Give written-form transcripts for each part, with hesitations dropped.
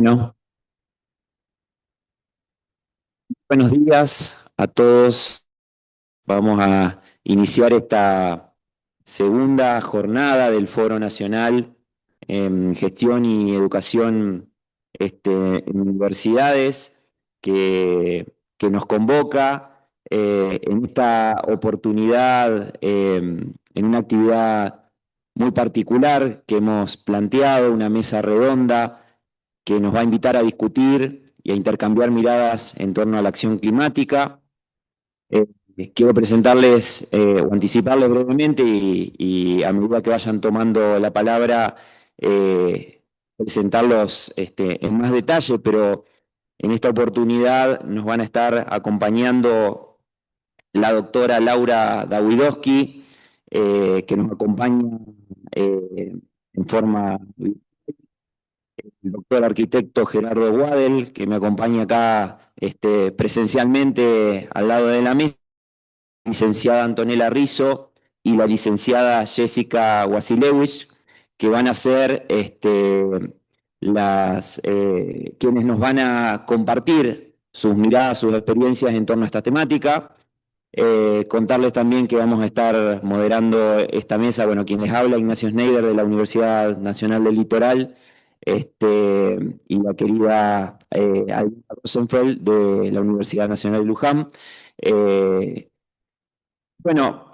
Bueno, buenos días a todos. Vamos a iniciar esta segunda jornada del Foro Nacional en Gestión y Educación en Universidades que nos convoca en esta oportunidad, en una actividad muy particular que hemos planteado, una mesa redonda que nos va a invitar a discutir y a intercambiar miradas en torno a la acción climática. Eh, Quiero presentarles o anticiparles brevemente y a medida que vayan tomando la palabra, presentarlos en más detalle, pero en esta oportunidad nos van a estar acompañando la doctora Laura Dawidowski, que nos acompaña en forma el doctor arquitecto Gerardo Guadel, que me acompaña acá presencialmente al lado de la mesa, licenciada Antonella Rizzo y la licenciada Jessica Wasilewicz, que van a ser quienes nos van a compartir sus miradas, sus experiencias en torno a esta temática. Contarles también que vamos a estar moderando esta mesa, bueno, quien les habla, Ignacio Schneider de la Universidad Nacional del Litoral, y la querida Alina Rosenfeld de la Universidad Nacional de Luján. Eh, bueno,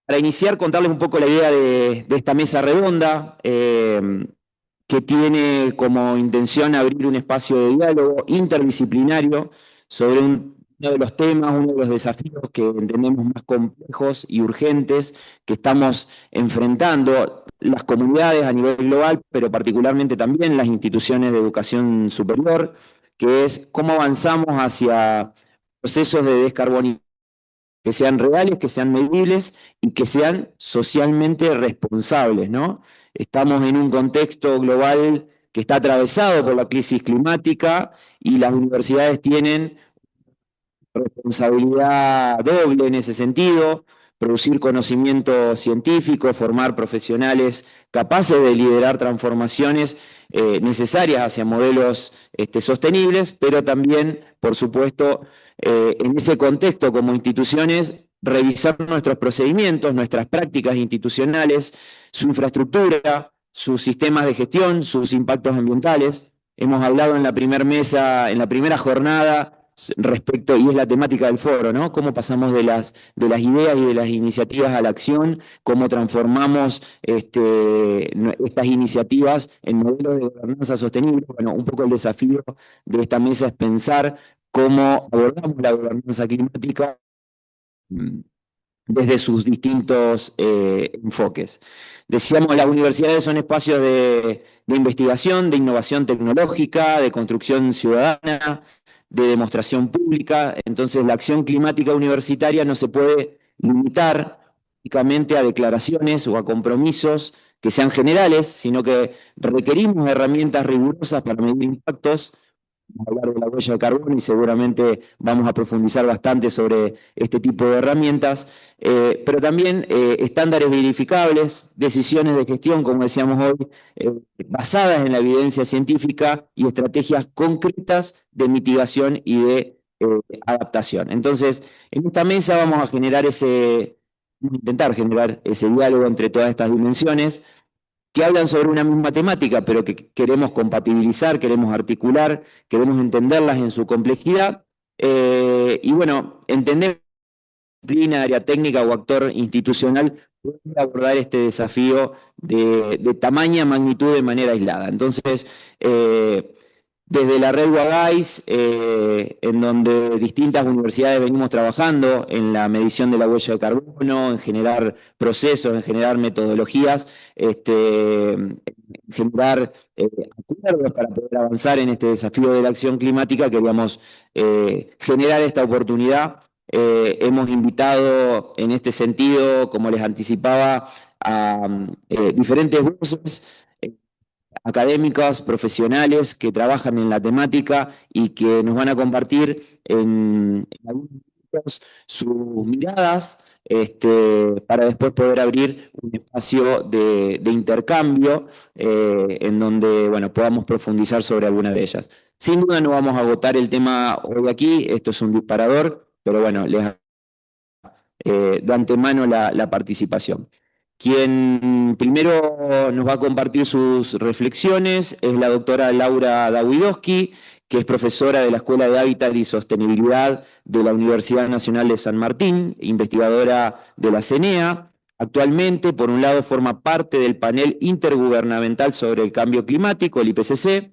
para iniciar, contarles un poco la idea de esta mesa redonda, que tiene como intención abrir un espacio de diálogo interdisciplinario sobre uno de los temas, uno de los desafíos que entendemos más complejos y urgentes que estamos enfrentando las comunidades a nivel global, pero particularmente también las instituciones de educación superior, que es cómo avanzamos hacia procesos de descarbonización que sean reales, que sean medibles y que sean socialmente responsables, ¿no? Estamos en un contexto global que está atravesado por la crisis climática y las universidades tienen responsabilidad doble en ese sentido, producir conocimiento científico, formar profesionales capaces de liderar transformaciones necesarias hacia modelos sostenibles, pero también, por supuesto, en ese contexto como instituciones, revisar nuestros procedimientos, nuestras prácticas institucionales, su infraestructura, sus sistemas de gestión, sus impactos ambientales. Hemos hablado en la primera mesa, en la primera jornada, respecto, y es la temática del foro, ¿no? Cómo pasamos de las ideas y de las iniciativas a la acción, cómo transformamos estas iniciativas en modelos de gobernanza sostenible. Bueno, un poco el desafío de esta mesa es pensar cómo abordamos la gobernanza climática desde sus distintos enfoques. Decíamos, las universidades son espacios de investigación, de innovación tecnológica, de construcción ciudadana, de demostración pública. Entonces, la acción climática universitaria no se puede limitar únicamente a declaraciones o a compromisos que sean generales, sino que requerimos herramientas rigurosas para medir impactos. Vamos a hablar de la huella de carbono y seguramente vamos a profundizar bastante sobre este tipo de herramientas, pero también estándares verificables, decisiones de gestión, como decíamos hoy, basadas en la evidencia científica y estrategias concretas de mitigación y de adaptación. Entonces, en esta mesa vamos a intentar generar ese diálogo entre todas estas dimensiones que hablan sobre una misma temática, pero que queremos compatibilizar, queremos articular, queremos entenderlas en su complejidad. Y bueno, entender disciplina, área técnica o actor institucional puede abordar este desafío de tamaña magnitud de manera aislada. Entonces, desde la red Guagais, en donde distintas universidades venimos trabajando en la medición de la huella de carbono, en generar procesos, en generar metodologías, en generar acuerdos para poder avanzar en este desafío de la acción climática, queríamos generar esta oportunidad. Hemos invitado en este sentido, como les anticipaba, a diferentes voces académicas, profesionales que trabajan en la temática y que nos van a compartir en algunos minutos sus miradas, para después poder abrir un espacio de intercambio en donde, bueno, podamos profundizar sobre alguna de ellas. Sin duda no vamos a agotar el tema hoy aquí, esto es un disparador, pero bueno, les de antemano la participación. Quien primero nos va a compartir sus reflexiones es la doctora Laura Dawidowski, que es profesora de la Escuela de Hábitat y Sostenibilidad de la Universidad Nacional de San Martín, investigadora de la CENEA. Actualmente, por un lado, forma parte del panel intergubernamental sobre el cambio climático, el IPCC,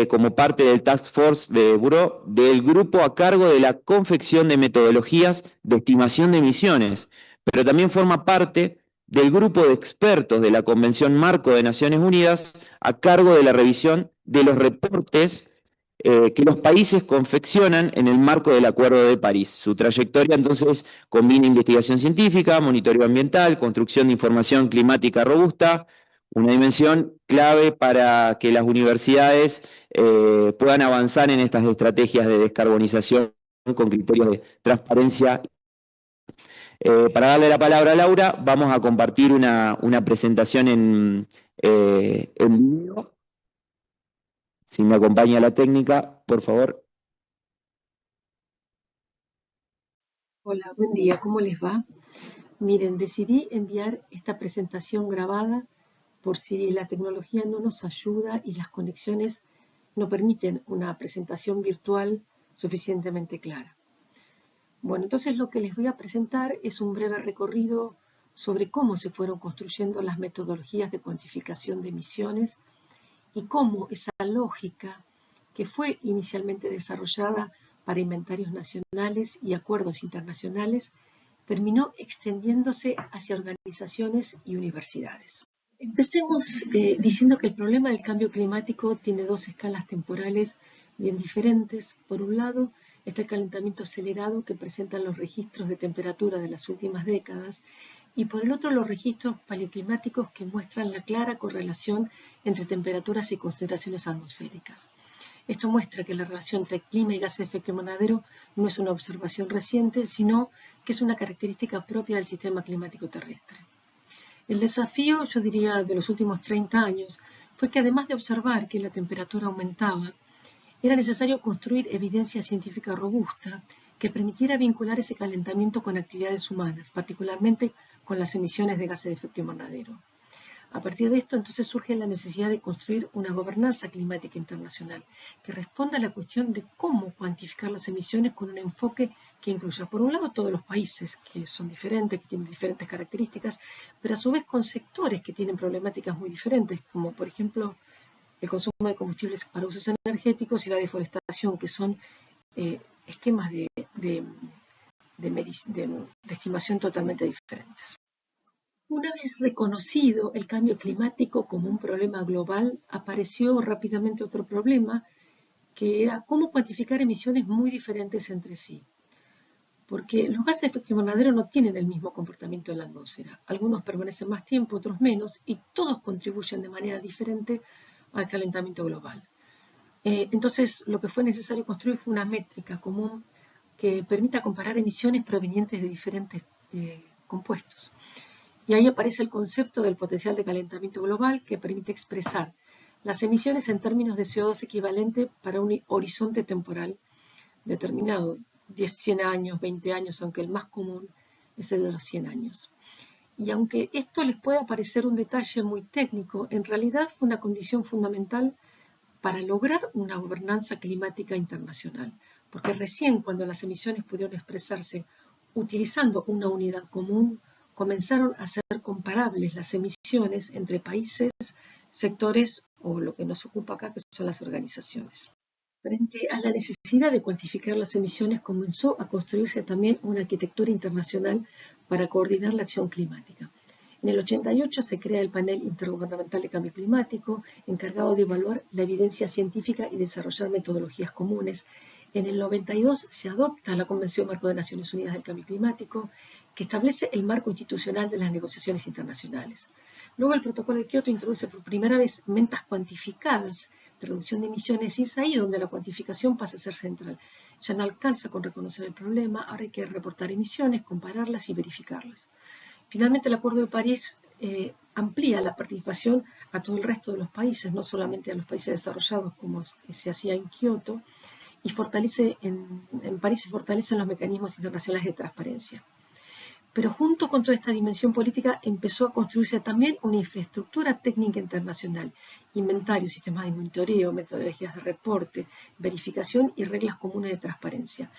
como parte del Task Force del grupo a cargo de la confección de metodologías de estimación de emisiones, pero también forma parte del grupo de expertos de la Convención Marco de Naciones Unidas a cargo de la revisión de los reportes que los países confeccionan en el marco del Acuerdo de París. Su trayectoria entonces combina investigación científica, monitoreo ambiental, construcción de información climática robusta, una dimensión clave para que las universidades puedan avanzar en estas estrategias de descarbonización con criterios de transparencia. Para darle la palabra a Laura, vamos a compartir una presentación en video. Si me acompaña la técnica, por favor. Hola, buen día, ¿cómo les va? Miren, decidí enviar esta presentación grabada por si la tecnología no nos ayuda y las conexiones no permiten una presentación virtual suficientemente clara. Bueno, entonces lo que les voy a presentar es un breve recorrido sobre cómo se fueron construyendo las metodologías de cuantificación de emisiones y cómo esa lógica que fue inicialmente desarrollada para inventarios nacionales y acuerdos internacionales terminó extendiéndose hacia organizaciones y universidades. Empecemos diciendo que el problema del cambio climático tiene dos escalas temporales bien diferentes. Por un lado, está el calentamiento acelerado que presentan los registros de temperatura de las últimas décadas y por el otro los registros paleoclimáticos que muestran la clara correlación entre temperaturas y concentraciones atmosféricas. Esto muestra que la relación entre clima y gases de efecto invernadero no es una observación reciente, sino que es una característica propia del sistema climático terrestre. El desafío, yo diría, de los últimos 30 años fue que además de observar que la temperatura aumentaba, era necesario construir evidencia científica robusta que permitiera vincular ese calentamiento con actividades humanas, particularmente con las emisiones de gases de efecto invernadero. A partir de esto, entonces, surge la necesidad de construir una gobernanza climática internacional que responda a la cuestión de cómo cuantificar las emisiones con un enfoque que incluya, por un lado, todos los países que son diferentes, que tienen diferentes características, pero a su vez con sectores que tienen problemáticas muy diferentes, como por ejemplo el consumo de combustibles para usos energéticos y la deforestación, que son esquemas de estimación totalmente diferentes. Una vez reconocido el cambio climático como un problema global, apareció rápidamente otro problema, que era cómo cuantificar emisiones muy diferentes entre sí. Porque los gases de efecto invernadero no tienen el mismo comportamiento en la atmósfera. Algunos permanecen más tiempo, otros menos, y todos contribuyen de manera diferente al calentamiento global. Entonces, lo que fue necesario construir fue una métrica común que permita comparar emisiones provenientes de diferentes compuestos. Y ahí aparece el concepto del potencial de calentamiento global que permite expresar las emisiones en términos de CO2 equivalente para un horizonte temporal determinado, 100 años, 20 años, aunque el más común es el de los 100 años. Y aunque esto les pueda parecer un detalle muy técnico, en realidad fue una condición fundamental para lograr una gobernanza climática internacional, porque recién cuando las emisiones pudieron expresarse utilizando una unidad común, comenzaron a ser comparables las emisiones entre países, sectores o lo que nos ocupa acá, que son las organizaciones. Frente a la necesidad de cuantificar las emisiones, comenzó a construirse también una arquitectura internacional para coordinar la acción climática. En el 88 se crea el Panel Intergubernamental de Cambio Climático, encargado de evaluar la evidencia científica y desarrollar metodologías comunes. En el 92 se adopta la Convención Marco de Naciones Unidas del Cambio Climático, que establece el marco institucional de las negociaciones internacionales. Luego el Protocolo de Kioto introduce por primera vez metas cuantificadas de reducción de emisiones, y es ahí donde la cuantificación pasa a ser central. Ya no alcanza con reconocer el problema, ahora hay que reportar emisiones, compararlas y verificarlas. Finalmente, el Acuerdo de París amplía la participación a todo el resto de los países, no solamente a los países desarrollados como se hacía en Kioto, y en París se fortalecen los mecanismos internacionales de transparencia. Pero junto con toda esta dimensión política empezó a construirse también una infraestructura técnica internacional, inventario, sistemas de monitoreo, metodologías de reporte, verificación y reglas comunes de transparencia.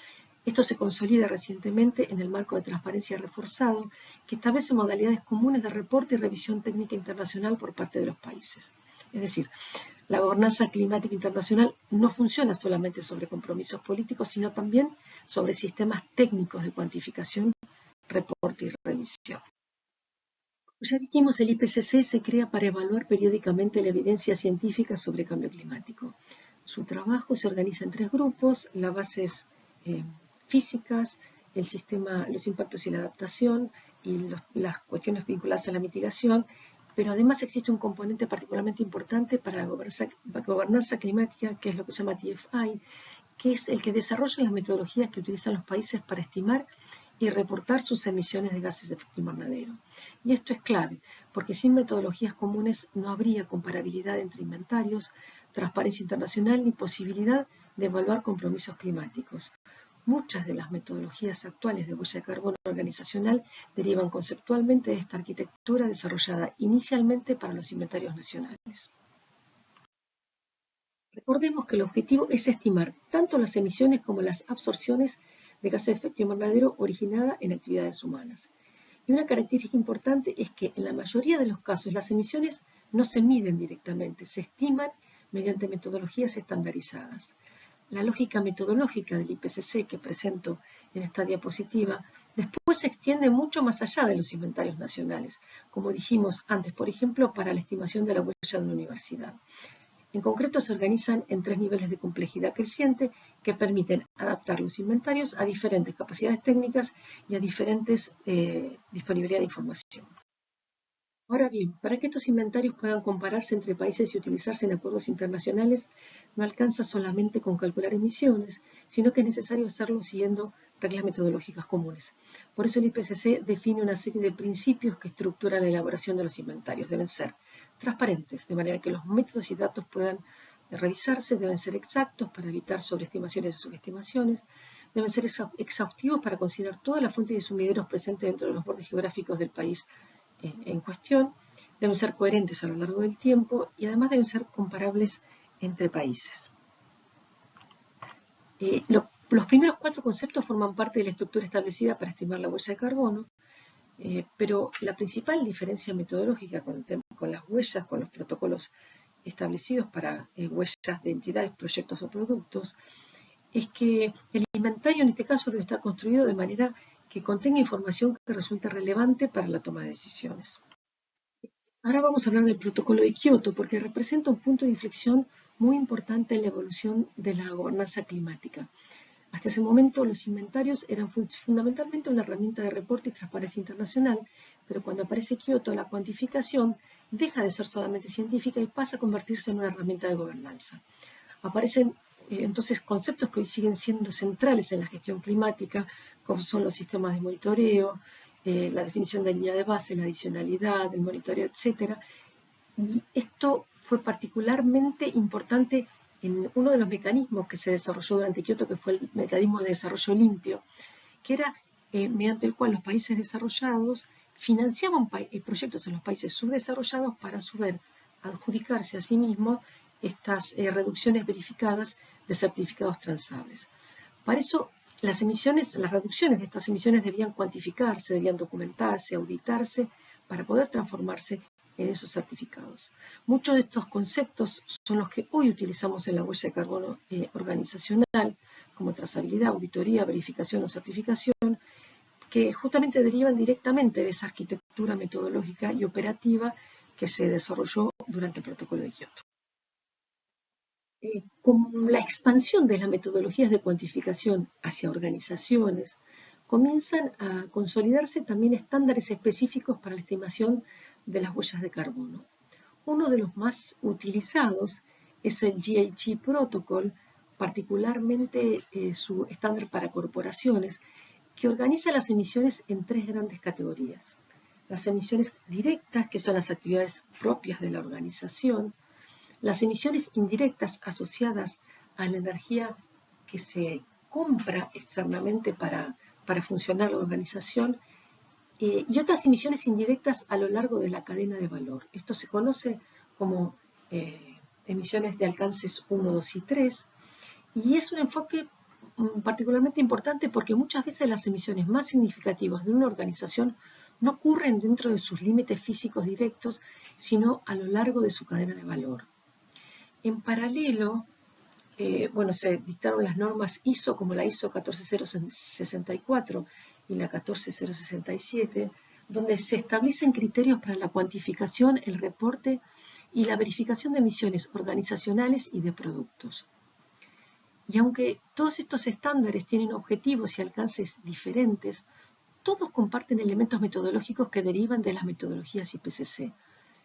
Esto se consolida recientemente en el marco de transparencia reforzado, que establece modalidades comunes de reporte y revisión técnica internacional por parte de los países. Es decir, la gobernanza climática internacional no funciona solamente sobre compromisos políticos, sino también sobre sistemas técnicos de cuantificación, reporte y revisión. Como ya dijimos, el IPCC se crea para evaluar periódicamente la evidencia científica sobre cambio climático. Su trabajo se organiza en 3 grupos: las bases físicas, el sistema, los impactos y la adaptación, y las cuestiones vinculadas a la mitigación, pero además existe un componente particularmente importante para la gobernanza climática, que es lo que se llama TFI, que es el que desarrolla las metodologías que utilizan los países para estimar y reportar sus emisiones de gases de efecto invernadero. Y esto es clave, porque sin metodologías comunes no habría comparabilidad entre inventarios, transparencia internacional ni posibilidad de evaluar compromisos climáticos. Muchas de las metodologías actuales de huella de carbono organizacional derivan conceptualmente de esta arquitectura desarrollada inicialmente para los inventarios nacionales. Recordemos que el objetivo es estimar tanto las emisiones como las absorciones de gases de efecto invernadero originada en actividades humanas. Y una característica importante es que en la mayoría de los casos las emisiones no se miden directamente, se estiman mediante metodologías estandarizadas. La lógica metodológica del IPCC que presento en esta diapositiva después se extiende mucho más allá de los inventarios nacionales, como dijimos antes, por ejemplo, para la estimación de la huella de una universidad. En concreto, se organizan en 3 niveles de complejidad creciente que permiten adaptar los inventarios a diferentes capacidades técnicas y a diferentes disponibilidad de información. Ahora bien, para que estos inventarios puedan compararse entre países y utilizarse en acuerdos internacionales, no alcanza solamente con calcular emisiones, sino que es necesario hacerlo siguiendo reglas metodológicas comunes. Por eso el IPCC define una serie de principios que estructuran la elaboración de los inventarios. Deben ser transparentes, de manera que los métodos y datos puedan revisarse, deben ser exactos para evitar sobreestimaciones y subestimaciones, deben ser exhaustivos para considerar todas las fuentes de sumideros presentes dentro de los bordes geográficos del país en cuestión, deben ser coherentes a lo largo del tiempo y además deben ser comparables entre países. Los primeros 4 conceptos forman parte de la estructura establecida para estimar la huella de carbono, pero la principal diferencia metodológica con las huellas, con los protocolos establecidos para huellas de entidades, proyectos o productos, es que el inventario en este caso debe estar construido de manera que contenga información que resulte relevante para la toma de decisiones. Ahora vamos a hablar del protocolo de Kioto, porque representa un punto de inflexión muy importante en la evolución de la gobernanza climática. Hasta ese momento los inventarios eran fundamentalmente una herramienta de reporte y transparencia internacional, pero cuando aparece Kioto, la cuantificación deja de ser solamente científica y pasa a convertirse en una herramienta de gobernanza. Aparecen entonces conceptos que hoy siguen siendo centrales en la gestión climática, como son los sistemas de monitoreo, la definición de línea de base, la adicionalidad, el monitoreo, etc. Y esto fue particularmente importante en uno de los mecanismos que se desarrolló durante Kioto, que fue el mecanismo de desarrollo limpio, que era mediante el cual los países desarrollados financiaban proyectos en los países subdesarrollados para a su vez adjudicarse a sí mismos estas reducciones verificadas de certificados transables. Para eso, las reducciones de estas emisiones debían cuantificarse, debían documentarse, auditarse, para poder transformarse en esos certificados. Muchos de estos conceptos son los que hoy utilizamos en la huella de carbono organizacional, como trazabilidad, auditoría, verificación o certificación, que justamente derivan directamente de esa arquitectura metodológica y operativa que se desarrolló durante el protocolo de Kioto. Con la expansión de las metodologías de cuantificación hacia organizaciones, comienzan a consolidarse también estándares específicos para la estimación de las huellas de carbono. Uno de los más utilizados es el GHG Protocol, particularmente su estándar para corporaciones, que organiza las emisiones en tres grandes categorías. Las emisiones directas, que son las actividades propias de la organización, las emisiones indirectas asociadas a la energía que se compra externamente para funcionar la organización, y otras emisiones indirectas a lo largo de la cadena de valor. Esto se conoce como emisiones de alcances 1, 2 y 3, y es un enfoque particularmente importante porque muchas veces las emisiones más significativas de una organización no ocurren dentro de sus límites físicos directos, sino a lo largo de su cadena de valor. En paralelo, se dictaron las normas ISO, como la ISO 14064 y la 14067, donde se establecen criterios para la cuantificación, el reporte y la verificación de emisiones organizacionales y de productos. Y aunque todos estos estándares tienen objetivos y alcances diferentes, todos comparten elementos metodológicos que derivan de las metodologías IPCC: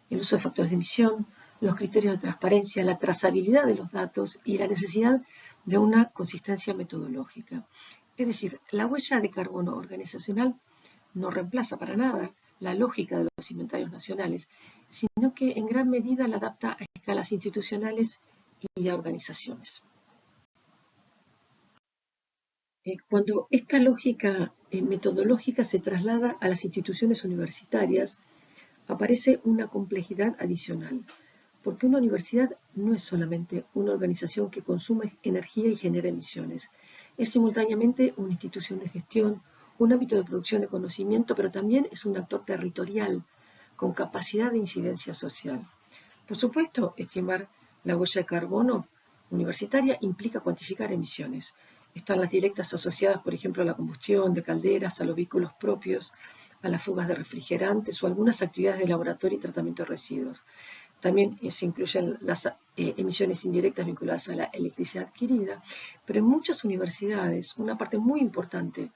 el uso de factores de emisión, los criterios de transparencia, la trazabilidad de los datos y la necesidad de una consistencia metodológica. Es decir, la huella de carbono organizacional no reemplaza para nada la lógica de los inventarios nacionales, sino que en gran medida la adapta a escalas institucionales y a organizaciones. Cuando esta lógica metodológica se traslada a las instituciones universitarias, aparece una complejidad adicional, porque una universidad no es solamente una organización que consume energía y genera emisiones, es simultáneamente una institución de gestión, un ámbito de producción de conocimiento, pero también es un actor territorial con capacidad de incidencia social. Por supuesto, estimar la huella de carbono universitaria implica cuantificar emisiones. Están las directas asociadas, por ejemplo, a la combustión de calderas, a los vehículos propios, a las fugas de refrigerantes o algunas actividades de laboratorio y tratamiento de residuos. También se incluyen las emisiones indirectas vinculadas a la electricidad adquirida, pero en muchas universidades una parte muy importante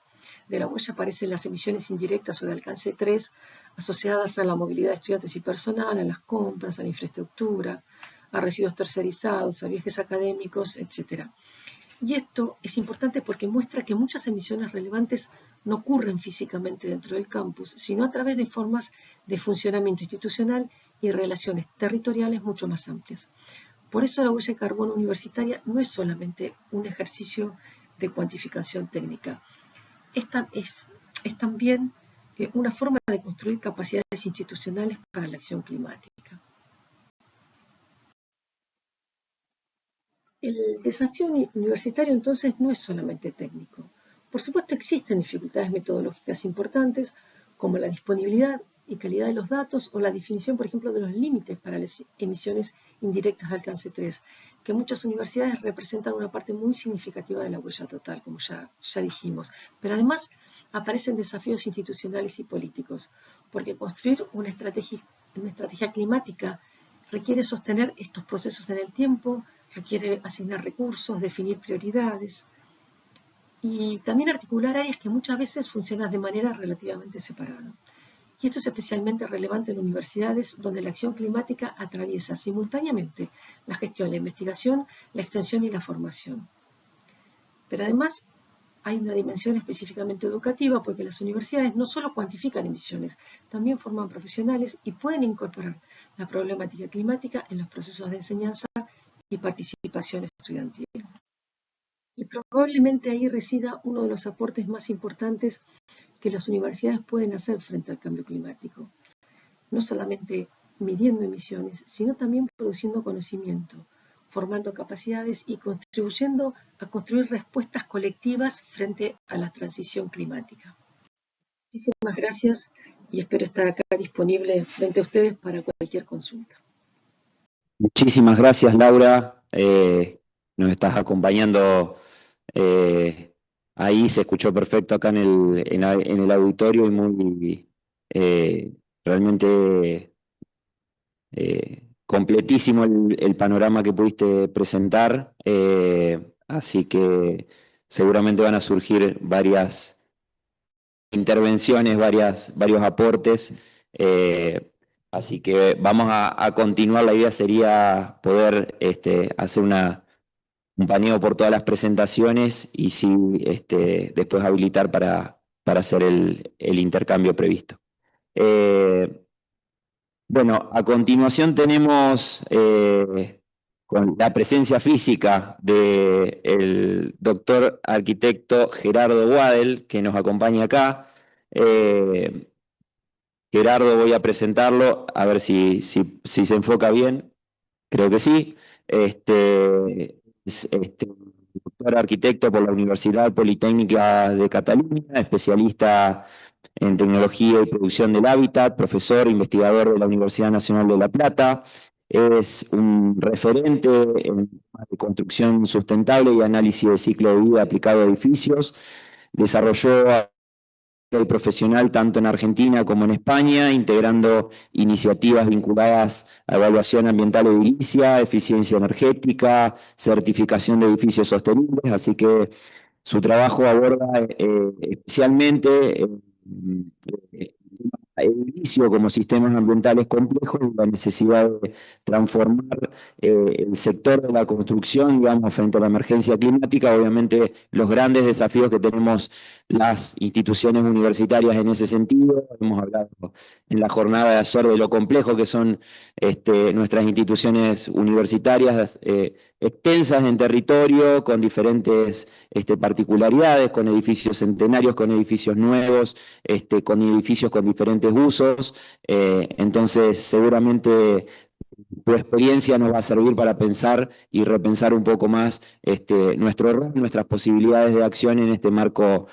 de la huella aparecen las emisiones indirectas o de alcance 3, asociadas a la movilidad de estudiantes y personal, a las compras, a la infraestructura, a residuos tercerizados, a viajes académicos, etc. Y esto es importante porque muestra que muchas emisiones relevantes no ocurren físicamente dentro del campus, sino a través de formas de funcionamiento institucional y relaciones territoriales mucho más amplias. Por eso la huella de carbono universitaria no es solamente un ejercicio de cuantificación técnica, es también una forma de construir capacidades institucionales para la acción climática. El desafío universitario entonces no es solamente técnico. Por supuesto existen dificultades metodológicas importantes como la disponibilidad y calidad de los datos o la definición, por ejemplo, de los límites para las emisiones indirectas de alcance 3, que muchas universidades representan una parte muy significativa de la huella total, como ya dijimos. Pero además aparecen desafíos institucionales y políticos, porque construir una estrategia climática requiere sostener estos procesos en el tiempo, requiere asignar recursos, definir prioridades y también articular áreas que muchas veces funcionan de manera relativamente separada. Y esto es especialmente relevante en universidades donde la acción climática atraviesa simultáneamente la gestión, la investigación, la extensión y la formación. Pero además hay una dimensión específicamente educativa porque las universidades no solo cuantifican emisiones, también forman profesionales y pueden incorporar la problemática climática en los procesos de enseñanza y participación estudiantil. Y probablemente ahí resida uno de los aportes más importantes que las universidades pueden hacer frente al cambio climático. No solamente midiendo emisiones, sino también produciendo conocimiento, formando capacidades y contribuyendo a construir respuestas colectivas frente a la transición climática. Muchísimas gracias y espero estar acá disponible frente a ustedes para cualquier consulta. Muchísimas gracias, Laura. Nos estás acompañando. Ahí se escuchó perfecto acá en el auditorio y muy realmente completísimo el panorama que pudiste presentar. Así que seguramente van a surgir varias intervenciones, varios aportes. Así que vamos a continuar. La idea sería poder hacer un paneo por todas las presentaciones y sí, después habilitar para hacer el intercambio previsto. Eh, bueno, a continuación tenemos con la presencia física del doctor arquitecto Gerardo Guadel, que nos acompaña acá. Eh, Gerardo, voy a presentarlo, a ver si se enfoca bien. Creo que sí. Es doctor arquitecto por la Universidad Politécnica de Cataluña, especialista en tecnología y producción del hábitat, profesor, investigador de la Universidad Nacional de La Plata. Es un referente en temas de construcción sustentable y análisis de ciclo de vida aplicado a edificios. Desarrolló y profesional tanto en Argentina como en España, integrando iniciativas vinculadas a evaluación ambiental edilicia, eficiencia energética, certificación de edificios sostenibles, así que su trabajo aborda especialmente el edilicio como sistemas ambientales complejos y la necesidad de transformar el sector de la construcción, digamos, frente a la emergencia climática. Obviamente, los grandes desafíos que tenemos las instituciones universitarias en ese sentido. Hemos hablado en la jornada de ayer de lo complejo que son nuestras instituciones universitarias, extensas en territorio, con diferentes particularidades, con edificios centenarios, con edificios nuevos, con edificios con diferentes usos. Entonces, seguramente tu experiencia nos va a servir para pensar y repensar un poco más nuestro rol, nuestras posibilidades de acción en este marco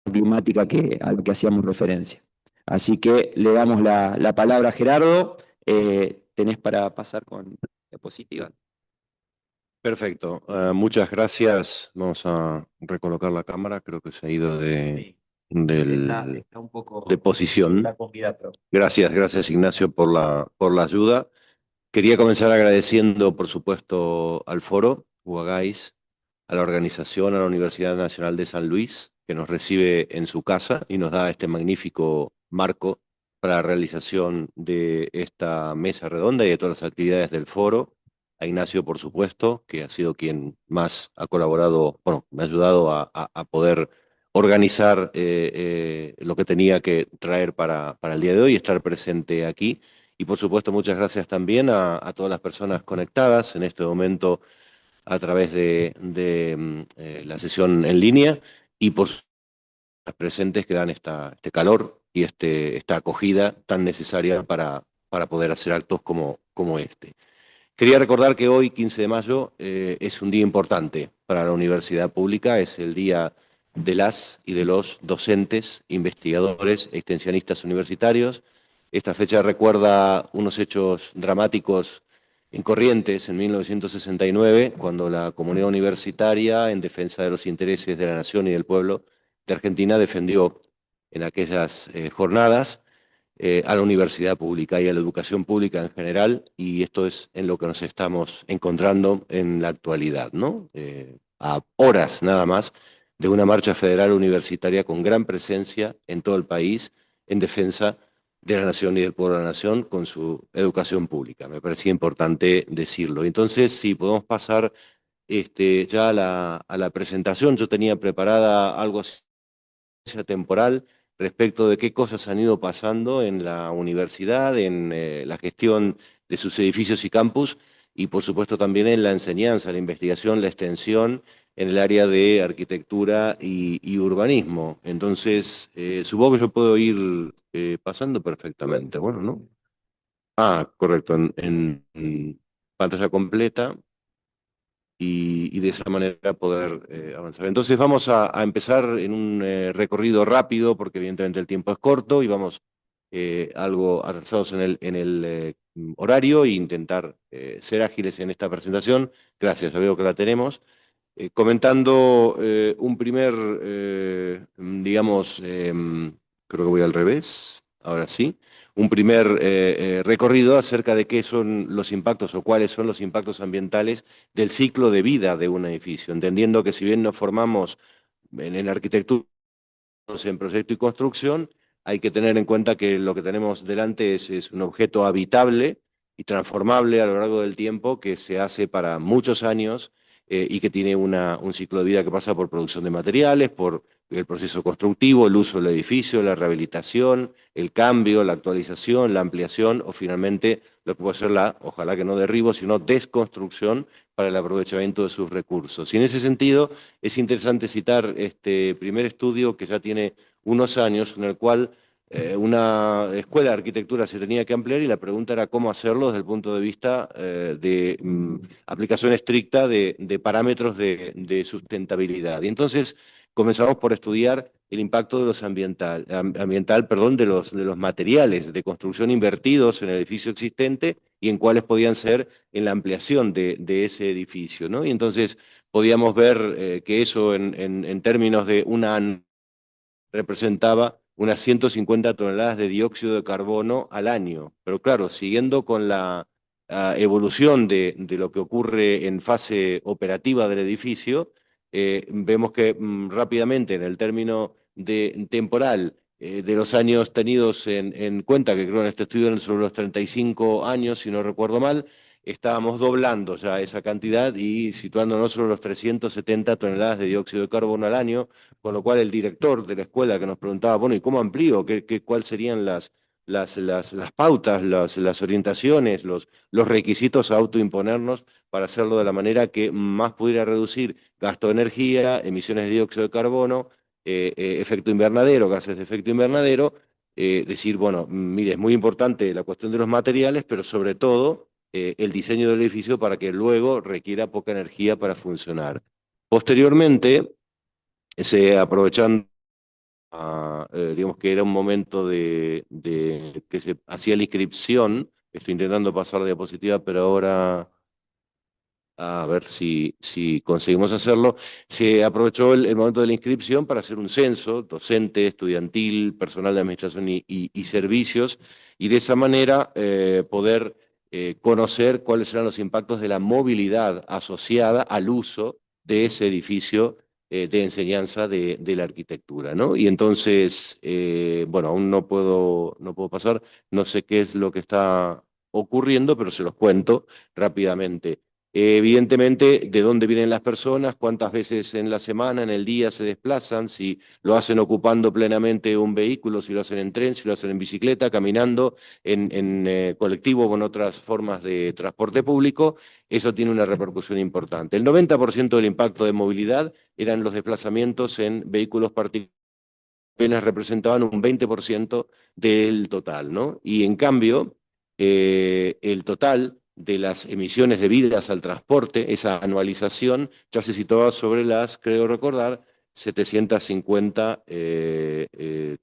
climática a lo que hacíamos referencia. Así que le damos la palabra a Gerardo. Tenés para pasar con diapositiva. Perfecto, muchas gracias. Vamos a recolocar la cámara, creo que se ha ido Sí, está un poco de posición. la comida, pero Gracias Ignacio por la ayuda. Quería comenzar agradeciendo, por supuesto, al foro, UAGAIS, a la organización, a la Universidad Nacional de San Luis, que nos recibe en su casa y nos da este magnífico marco para la realización de esta mesa redonda y de todas las actividades del foro. A Ignacio, por supuesto, que ha sido quien más ha colaborado, bueno, me ha ayudado a poder organizar lo que tenía que traer para el día de hoy y estar presente aquí. Y por supuesto, muchas gracias también a todas las personas conectadas en este momento a través de la sesión en línea y por las presentes que dan este calor y esta acogida tan necesaria para poder hacer actos como este. Quería recordar que hoy, 15 de mayo, es un día importante para la universidad pública, es el día de las y de los docentes, investigadores, extensionistas universitarios. Esta fecha recuerda unos hechos dramáticos en Corrientes en 1969, cuando la comunidad universitaria, en defensa de los intereses de la nación y del pueblo de Argentina, defendió en aquellas jornadas a la universidad pública y a la educación pública en general, y esto es en lo que nos estamos encontrando en la actualidad, ¿no? A horas nada más de una marcha federal universitaria con gran presencia en todo el país en defensa de la nación y del pueblo de la nación con su educación pública. Me parecía importante decirlo. Entonces, si podemos pasar ya a la presentación, yo tenía preparada algo así temporal respecto de qué cosas han ido pasando en la universidad, en la gestión de sus edificios y campus, y por supuesto también en la enseñanza, la investigación, la extensión en el área de arquitectura y urbanismo. Entonces, supongo que yo puedo ir pasando perfectamente. Bueno, ¿no? Ah, correcto, en pantalla completa y de esa manera poder avanzar. Entonces vamos a empezar en un recorrido rápido, porque evidentemente el tiempo es corto y vamos algo atrasados en el horario e intentar ser ágiles en esta presentación. Gracias, ya veo que la tenemos. Comentando un primer, digamos, creo que voy al revés, ahora sí, un primer recorrido acerca de qué son los impactos o cuáles son los impactos ambientales del ciclo de vida de un edificio, entendiendo que si bien nos formamos en arquitectura, en proyecto y construcción, hay que tener en cuenta que lo que tenemos delante es un objeto habitable y transformable a lo largo del tiempo que se hace para muchos años y que tiene un ciclo de vida que pasa por producción de materiales, por el proceso constructivo, el uso del edificio, la rehabilitación, el cambio, la actualización, la ampliación o finalmente lo que puede ser la, ojalá que no derribo, sino desconstrucción para el aprovechamiento de sus recursos. Y en ese sentido es interesante citar este primer estudio que ya tiene unos años en el cual una escuela de arquitectura se tenía que ampliar y la pregunta era cómo hacerlo desde el punto de vista de aplicación estricta de parámetros de sustentabilidad. Y entonces comenzamos por estudiar el impacto de los de los materiales de construcción invertidos en el edificio existente y en cuáles podían ser en la ampliación de ese edificio, ¿no? Y entonces podíamos ver que eso en términos de una representaba unas 150 toneladas de dióxido de carbono al año. Pero claro, siguiendo con la evolución de lo que ocurre en fase operativa del edificio, vemos que rápidamente en el término temporal de los años tenidos en cuenta, que creo en este estudio eran sobre los 35 años, si no recuerdo mal, estábamos doblando ya esa cantidad y situándonos sobre los 370 toneladas de dióxido de carbono al año, con lo cual el director de la escuela que nos preguntaba, bueno, ¿y cómo amplío? ¿Cuáles serían las pautas, las orientaciones, los requisitos a autoimponernos para hacerlo de la manera que más pudiera reducir gasto de energía, emisiones de dióxido de carbono, efecto invernadero, gases de efecto invernadero? Decir, bueno, mire, es muy importante la cuestión de los materiales, pero sobre todo el diseño del edificio para que luego requiera poca energía para funcionar. Posteriormente, aprovechando, digamos que era un momento de que se hacía la inscripción, estoy intentando pasar la diapositiva, pero ahora a ver si conseguimos hacerlo. Se aprovechó el momento de la inscripción para hacer un censo docente, estudiantil, personal de administración y servicios, y de esa manera poder conocer cuáles serán los impactos de la movilidad asociada al uso de ese edificio de enseñanza de la arquitectura, ¿no? Y entonces, bueno, aún no puedo pasar, no sé qué es lo que está ocurriendo, pero se los cuento rápidamente. Evidentemente, de dónde vienen las personas, cuántas veces en la semana, en el día se desplazan, si lo hacen ocupando plenamente un vehículo, si lo hacen en tren, si lo hacen en bicicleta, caminando, en colectivo o en otras formas de transporte público, eso tiene una repercusión importante. El 90% del impacto de movilidad eran los desplazamientos en vehículos particulares, apenas representaban un 20% del total, ¿no? Y en cambio, el total de las emisiones debidas al transporte, esa anualización, ya se situaba sobre las, creo recordar, 750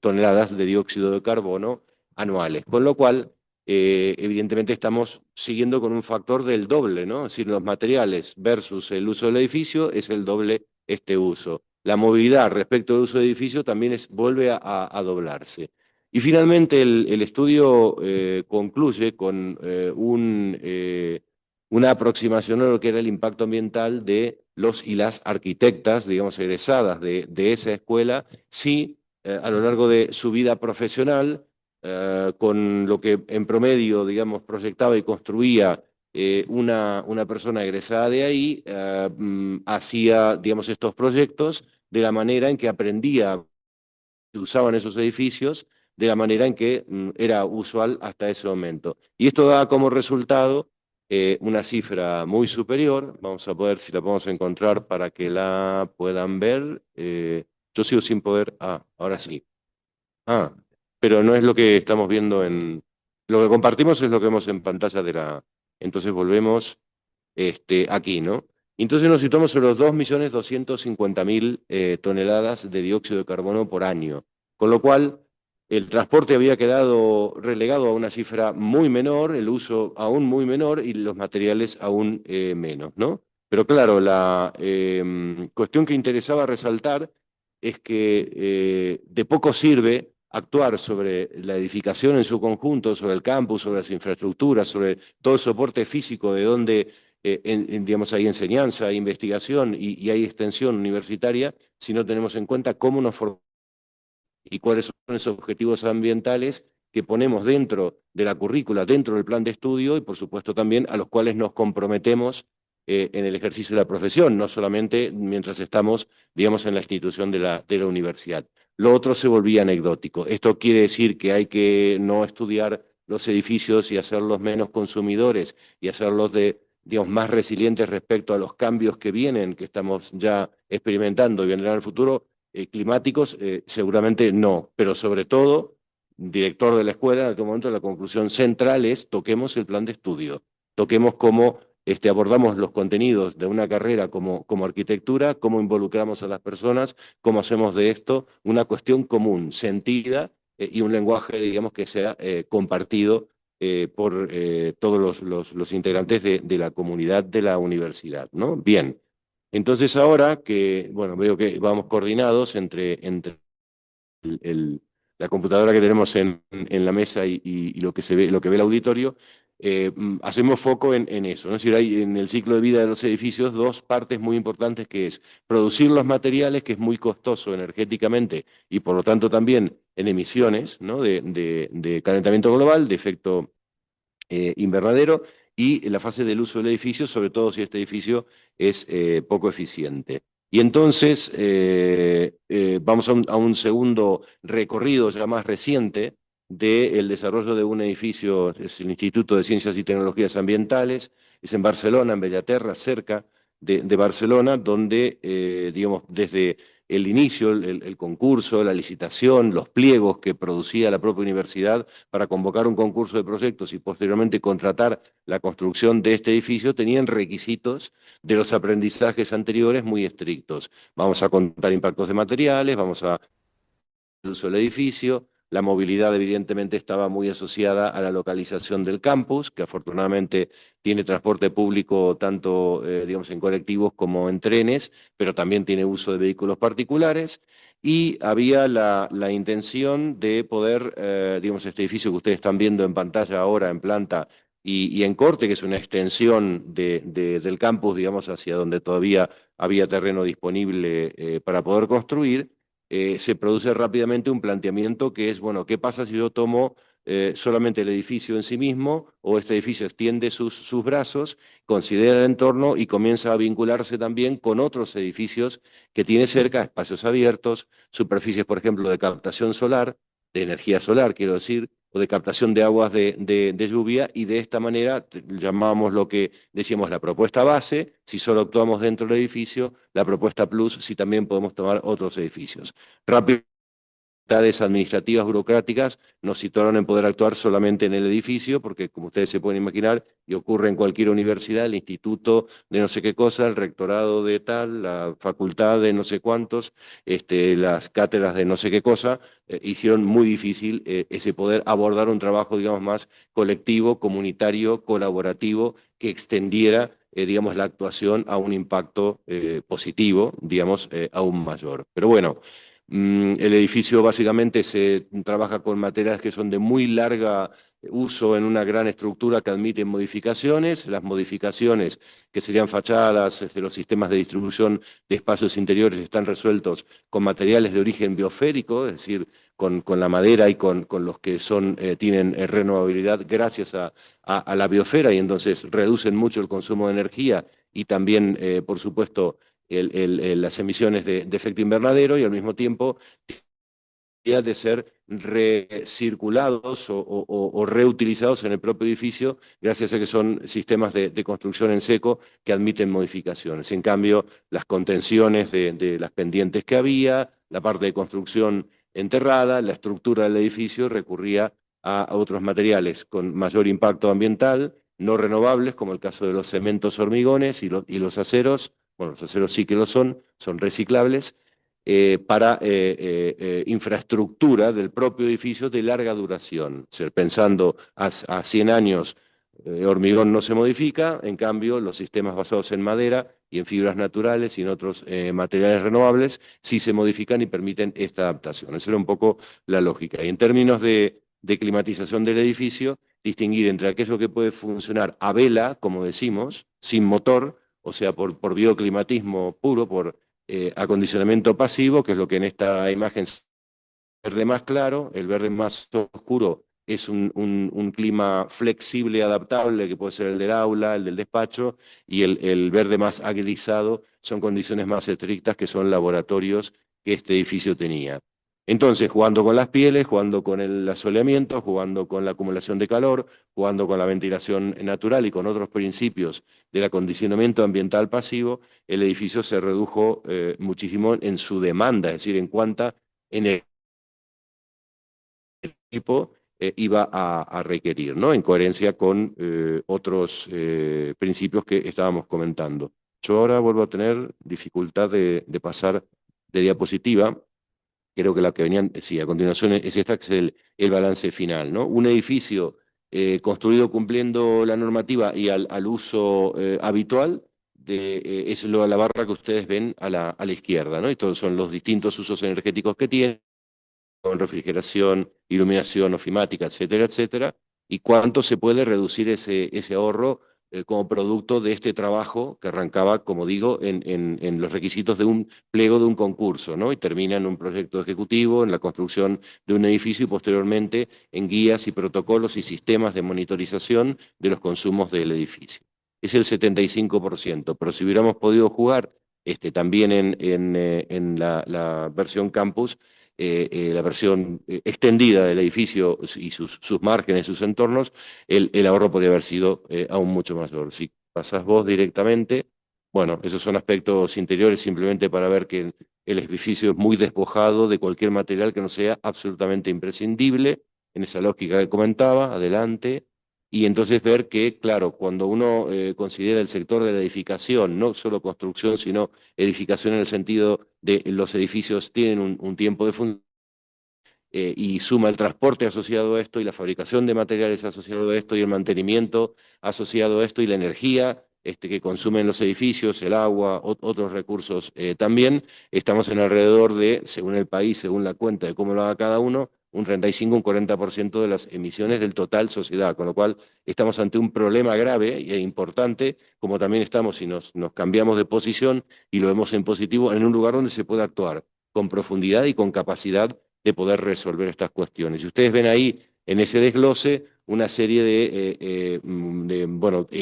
toneladas de dióxido de carbono anuales, con lo cual, evidentemente estamos siguiendo con un factor del doble, ¿no? Es decir, los materiales versus el uso del edificio es el doble este uso. La movilidad respecto al uso de edificio también vuelve a doblarse. Y finalmente el estudio concluye con una aproximación a lo que era el impacto ambiental de los y las arquitectas, digamos, egresadas de esa escuela, sí, a lo largo de su vida profesional, con lo que en promedio, digamos, proyectaba y construía una persona egresada de ahí, hacía, digamos, estos proyectos de la manera en que aprendía, que usaban esos edificios, de la manera en que era usual hasta ese momento. Y esto da como resultado una cifra muy superior. Vamos a ver si la podemos encontrar para que la puedan ver. Yo sigo sin poder. Ah, ahora sí. Ah, pero no es lo que estamos viendo en... Lo que compartimos es lo que vemos en pantalla de la... Entonces volvemos aquí, ¿no? Entonces nos situamos en los 2.250.000 toneladas de dióxido de carbono por año, con lo cual el transporte había quedado relegado a una cifra muy menor, el uso aún muy menor y los materiales aún menos, ¿no? Pero claro, la cuestión que interesaba resaltar es que de poco sirve actuar sobre la edificación en su conjunto, sobre el campus, sobre las infraestructuras, sobre todo el soporte físico de donde digamos, hay enseñanza, hay investigación y hay extensión universitaria si no tenemos en cuenta cómo nos formamos y cuáles son esos objetivos ambientales que ponemos dentro de la currícula, dentro del plan de estudio y por supuesto también a los cuales nos comprometemos en el ejercicio de la profesión, no solamente mientras estamos, digamos, en la institución de la universidad. Lo otro se volvía anecdótico. Esto quiere decir que hay que no estudiar los edificios y hacerlos menos consumidores y hacerlos digamos, más resilientes respecto a los cambios que vienen, que estamos ya experimentando y vendrán en el futuro, climáticos, seguramente no, pero sobre todo, director de la escuela, en aquel momento la conclusión central es toquemos el plan de estudio, toquemos cómo abordamos los contenidos de una carrera como arquitectura, cómo involucramos a las personas, cómo hacemos de esto una cuestión común, sentida, y un lenguaje, digamos, que sea compartido por todos los integrantes de la comunidad de la universidad, ¿no? Bien, entonces ahora que, bueno, veo que vamos coordinados entre la computadora que tenemos en la mesa y lo que se ve, lo que ve el auditorio, hacemos foco en eso, ¿no? Es decir, hay en el ciclo de vida de los edificios dos partes muy importantes que es producir los materiales, que es muy costoso energéticamente y por lo tanto también en emisiones, ¿no? de calentamiento global, de efecto invernadero, y la fase del uso del edificio, sobre todo si este edificio es poco eficiente. Y entonces vamos a un segundo recorrido ya más reciente del desarrollo de un edificio, es el Instituto de Ciencias y Tecnologías Ambientales, es en Barcelona, en Bellaterra, cerca de Barcelona, donde, digamos, desde el inicio, el concurso, la licitación, los pliegos que producía la propia universidad para convocar un concurso de proyectos y posteriormente contratar la construcción de este edificio, tenían requisitos de los aprendizajes anteriores muy estrictos. Vamos a contar impactos de materiales, vamos a el uso del edificio. La movilidad evidentemente estaba muy asociada a la localización del campus, que afortunadamente tiene transporte público tanto digamos, en colectivos como en trenes, pero también tiene uso de vehículos particulares. Y había la intención de poder, digamos, este edificio que ustedes están viendo en pantalla ahora en planta y en corte, que es una extensión del campus, digamos, hacia donde todavía había terreno disponible para poder construir, se produce rápidamente un planteamiento que es, bueno, ¿qué pasa si yo tomo solamente el edificio en sí mismo o este edificio extiende sus brazos, considera el entorno y comienza a vincularse también con otros edificios que tiene cerca, espacios abiertos, superficies, por ejemplo, de captación solar, de energía solar, quiero decir, o de captación de aguas de lluvia, y de esta manera llamábamos lo que decíamos la propuesta base, si solo actuamos dentro del edificio, la propuesta plus, si también podemos tomar otros edificios. Rápido, administrativas burocráticas nos situaron en poder actuar solamente en el edificio, porque como ustedes se pueden imaginar, y ocurre en cualquier universidad, el instituto de no sé qué cosa, el rectorado de tal, la facultad de no sé cuántos, las cátedras de no sé qué cosa, hicieron muy difícil ese poder abordar un trabajo, digamos, más colectivo, comunitario, colaborativo, que extendiera digamos, la actuación a un impacto positivo, digamos, aún mayor. Pero bueno, el edificio básicamente se trabaja con materiales que son de muy larga uso en una gran estructura que admiten modificaciones. Las modificaciones que serían fachadas, los sistemas de distribución de espacios interiores están resueltos con materiales de origen biosférico, es decir, con la madera y con los que tienen renovabilidad gracias a la biosfera y entonces reducen mucho el consumo de energía y también, por supuesto, las emisiones de efecto invernadero y al mismo tiempo de ser recirculados o reutilizados en el propio edificio gracias a que son sistemas de construcción en seco que admiten modificaciones. En cambio, las contenciones de las pendientes que había, la parte de construcción enterrada, la estructura del edificio recurría a otros materiales con mayor impacto ambiental, no renovables, como el caso de los cementos hormigones y los aceros. Bueno, los aceros sí que lo son reciclables, para infraestructura del propio edificio de larga duración. O sea, pensando a 100 años, hormigón no se modifica, en cambio los sistemas basados en madera y en fibras naturales y en otros materiales renovables sí se modifican y permiten esta adaptación. Esa era un poco la lógica. Y en términos de climatización del edificio, distinguir entre aquello que puede funcionar a vela, como decimos, sin motor, o sea, por bioclimatismo puro, por acondicionamiento pasivo, que es lo que en esta imagen verde más claro, el verde más oscuro es un clima flexible, adaptable, que puede ser el del aula, el del despacho, y el verde más agrilizado son condiciones más estrictas, que son laboratorios que este edificio tenía. Entonces, jugando con las pieles, jugando con el asoleamiento, jugando con la acumulación de calor, jugando con la ventilación natural y con otros principios del acondicionamiento ambiental pasivo, el edificio se redujo muchísimo en su demanda, es decir, en cuánta energía tipo iba a requerir, ¿no? En coherencia con otros principios que estábamos comentando. Yo ahora vuelvo a tener dificultad de pasar de diapositiva. Creo que la que venían, sí, a continuación es esta, que es el balance final, ¿no? Un edificio construido cumpliendo la normativa y al uso habitual, es la barra que ustedes ven a la izquierda, ¿no? Estos son los distintos usos energéticos que tiene, con refrigeración, iluminación ofimática, etcétera, etcétera, y cuánto se puede reducir ese ahorro como producto de este trabajo que arrancaba, como digo, en los requisitos de un pliego de un concurso, ¿no? Y termina en un proyecto ejecutivo, en la construcción de un edificio y posteriormente en guías y protocolos y sistemas de monitorización de los consumos del edificio. Es el 75%, pero si hubiéramos podido jugar también en la versión campus, la versión extendida del edificio y sus márgenes, sus entornos, el ahorro podría haber sido aún mucho mayor. Si pasás vos directamente, bueno, esos son aspectos interiores simplemente para ver que el edificio es muy despojado de cualquier material que no sea absolutamente imprescindible, en esa lógica que comentaba, adelante. Y entonces ver que, claro, cuando uno considera el sector de la edificación, no solo construcción, sino edificación en el sentido de los edificios tienen un tiempo de función, y suma el transporte asociado a esto y la fabricación de materiales asociado a esto y el mantenimiento asociado a esto y la energía que consumen los edificios, el agua, otros recursos también, estamos en alrededor de, según el país, según la cuenta de cómo lo haga cada uno, un 35, un 40% de las emisiones del total sociedad, con lo cual estamos ante un problema grave e importante, como también estamos, si nos cambiamos de posición y lo vemos en positivo, en un lugar donde se puede actuar con profundidad y con capacidad de poder resolver estas cuestiones. Y ustedes ven ahí, en ese desglose, una serie de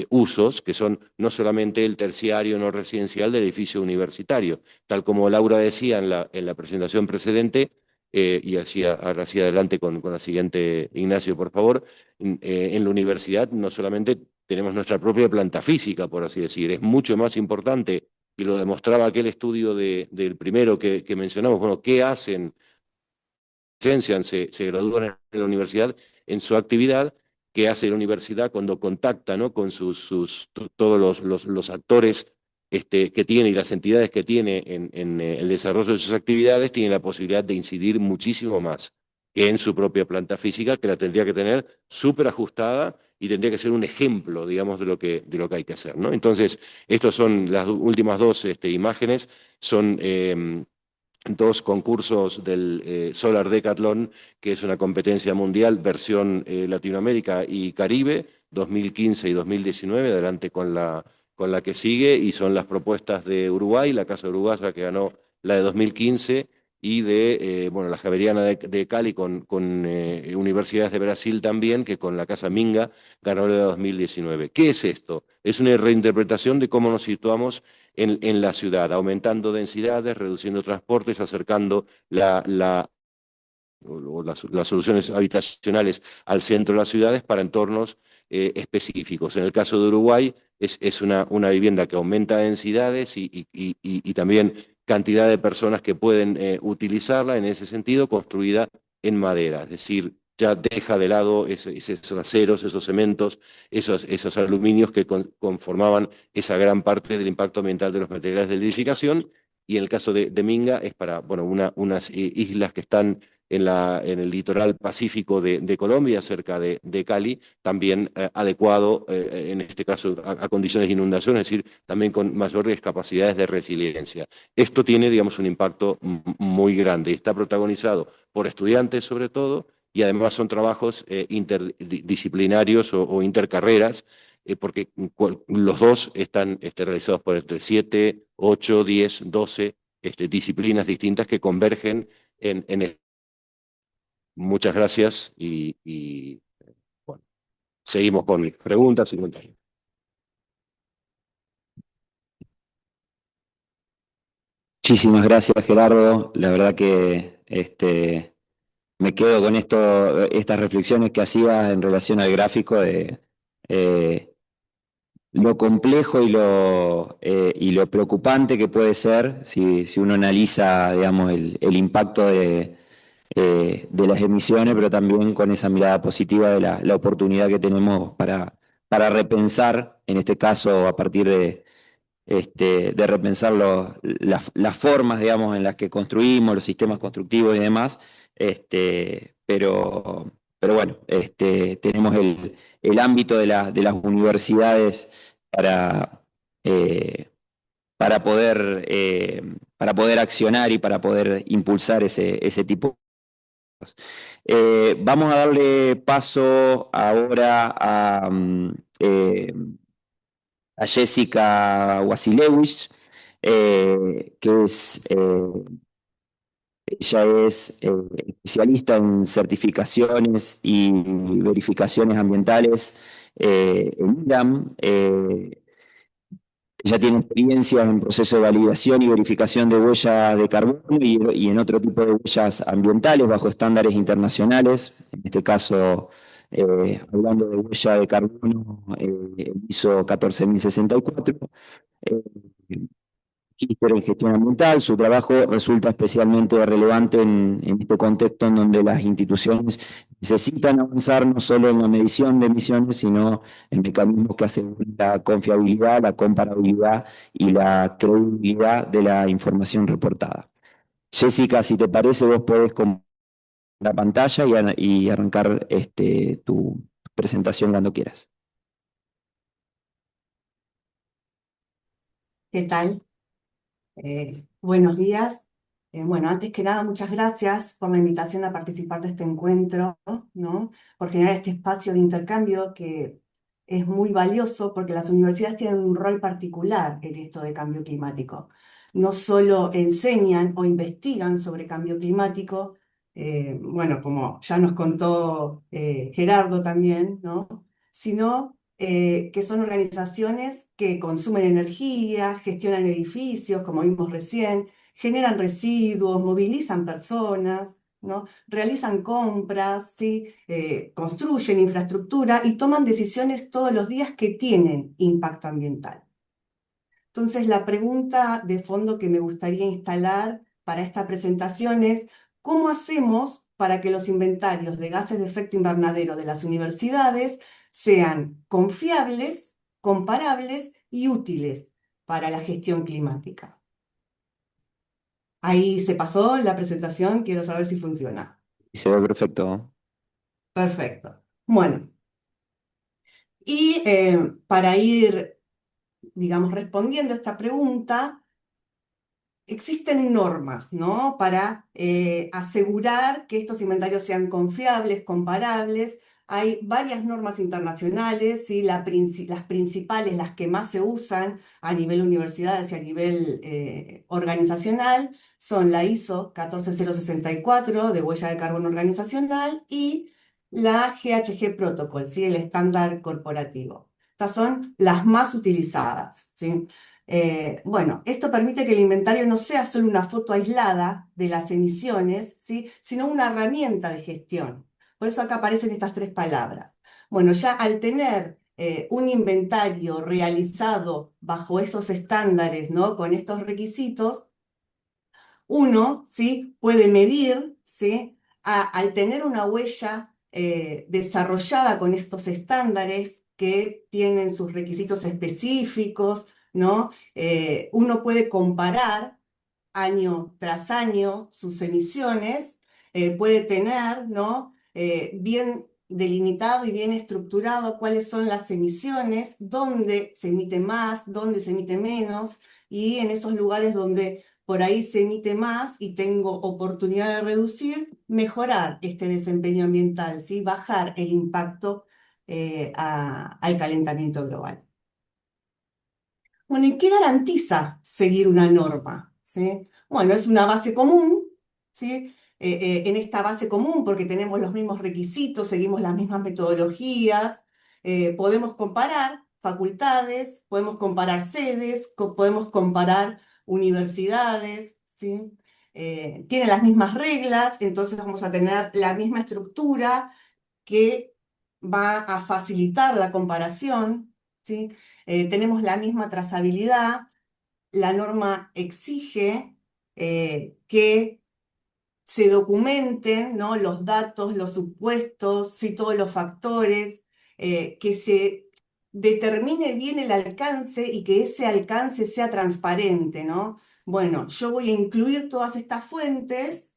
usos que son no solamente el terciario no residencial del edificio universitario, tal como Laura decía en la presentación precedente, y ahora hacia adelante con la siguiente, Ignacio, por favor, en la universidad no solamente tenemos nuestra propia planta física, por así decir, es mucho más importante, y lo demostraba aquel estudio del primero que mencionamos, bueno, ¿qué hacen? Se gradúan en la universidad en su actividad, que hace la universidad cuando contacta, ¿no? Con todos los actores que tiene y las entidades que tiene en el desarrollo de sus actividades, tiene la posibilidad de incidir muchísimo más que en su propia planta física, que la tendría que tener súper ajustada y tendría que ser un ejemplo, digamos, de lo que hay que hacer, ¿no? Entonces, estas son las últimas dos imágenes, son dos concursos del Solar Decathlon, que es una competencia mundial, versión Latinoamérica y Caribe, 2015 y 2019, adelante con la que sigue, y son las propuestas de Uruguay, la Casa Uruguaya que ganó la de 2015, y la Javeriana de Cali con universidades de Brasil también, que con la Casa Minga ganó la de 2019. ¿Qué es esto? Es una reinterpretación de cómo nos situamos en la ciudad, aumentando densidades, reduciendo transportes, acercando las soluciones habitacionales al centro de las ciudades para entornos específicos. En el caso de Uruguay es una vivienda que aumenta densidades y también cantidad de personas que pueden utilizarla, en ese sentido, construida en madera, es decir, ya deja de lado esos aceros, esos cementos, esos aluminios que conformaban esa gran parte del impacto ambiental de los materiales de edificación. Y en el caso de Minga es para unas islas que están en el litoral pacífico de Colombia, cerca de Cali, también adecuado, en este caso, a condiciones de inundación, es decir, también con mayores capacidades de resiliencia. Esto tiene, digamos, un impacto muy grande y está protagonizado por estudiantes sobre todo, y además son trabajos interdisciplinarios o intercarreras, porque los dos están realizados por entre 7, 8, 10, 12 disciplinas distintas que convergen en Muchas gracias bueno, seguimos con preguntas y comentarios. Muchísimas gracias, Gerardo. La verdad que me quedo con estas reflexiones que hacías en relación al gráfico de eh, lo complejo y lo preocupante que puede ser si uno analiza, digamos, el impacto de las emisiones, pero también con esa mirada positiva de la oportunidad que tenemos para repensar, en este caso, a partir de repensar las formas, digamos, en las que construimos, los sistemas constructivos y demás, pero bueno, tenemos el ámbito de las universidades eh, para poder accionar y para poder impulsar ese tipo. Vamos a darle paso ahora a Jessica Wasilewicz, que ella es especialista en certificaciones y verificaciones ambientales en IRAM. Ella tiene experiencia en proceso de validación y verificación de huellas de carbono y en otro tipo de huellas ambientales bajo estándares internacionales. En este caso, hablando de huella de carbono, ISO 14064. Eh, Magíster en gestión ambiental. Su trabajo resulta especialmente relevante en este contexto en donde las instituciones necesitan avanzar no solo en la medición de emisiones, sino en mecanismos que aseguren la confiabilidad, la comparabilidad y la credibilidad de la información reportada. Jessica, si te parece, vos podés compartir la pantalla y arrancar tu presentación cuando quieras. ¿Qué tal? Buenos días. Bueno, antes que nada, muchas gracias por la invitación a participar de este encuentro, ¿no? Por generar este espacio de intercambio que es muy valioso porque las universidades tienen un rol particular en esto de cambio climático. No solo enseñan o investigan sobre cambio climático, bueno, como ya nos contó Gerardo también, ¿no? Sino que son organizaciones que consumen energía, gestionan edificios, como vimos recién, generan residuos, movilizan personas, ¿no? Realizan compras, ¿sí? Construyen infraestructura y toman decisiones todos los días que tienen impacto ambiental. Entonces, la pregunta de fondo que me gustaría instalar para esta presentación es, ¿cómo hacemos para que los inventarios de gases de efecto invernadero de las universidades sean confiables, comparables y útiles para la gestión climática? Ahí se pasó la presentación, quiero saber si funciona. Se ve perfecto. Perfecto. Bueno, y para ir, digamos, respondiendo a esta pregunta, existen normas, ¿no? Para asegurar que estos inventarios sean confiables, comparables. Hay varias normas internacionales, ¿sí? Las principales, las que más se usan a nivel universidades y a nivel organizacional, son la ISO 14064 de huella de carbono organizacional y la GHG Protocol, ¿sí? El estándar corporativo. Estas son las más utilizadas, ¿sí? Bueno, esto permite que el inventario no sea solo una foto aislada de las emisiones, ¿sí? Sino una herramienta de gestión. Por eso acá aparecen estas tres palabras. Bueno, ya al tener un inventario realizado bajo esos estándares, ¿no? Con estos requisitos, uno, ¿sí? Puede medir, ¿sí? Al tener una huella desarrollada con estos estándares que tienen sus requisitos específicos, ¿no? Uno puede comparar año tras año sus emisiones, puede tener, ¿no? Bien delimitado y bien estructurado cuáles son las emisiones, dónde se emite más, dónde se emite menos, y en esos lugares donde por ahí se emite más y tengo oportunidad de reducir, mejorar este desempeño ambiental, ¿sí? Bajar el impacto al calentamiento global. Bueno, ¿y qué garantiza seguir una norma? ¿Sí? Bueno, es una base común, ¿sí? en esta base común porque tenemos los mismos requisitos, seguimos las mismas metodologías, podemos comparar facultades, podemos comparar sedes, podemos comparar universidades, ¿sí? Tienen las mismas reglas, entonces vamos a tener la misma estructura que va a facilitar la comparación, ¿sí? Tenemos la misma trazabilidad, la norma exige que se documenten, ¿no?, los datos, los supuestos, ¿sí?, todos los factores, que se determine bien el alcance y que ese alcance sea transparente, ¿no? Bueno, yo voy a incluir todas estas fuentes,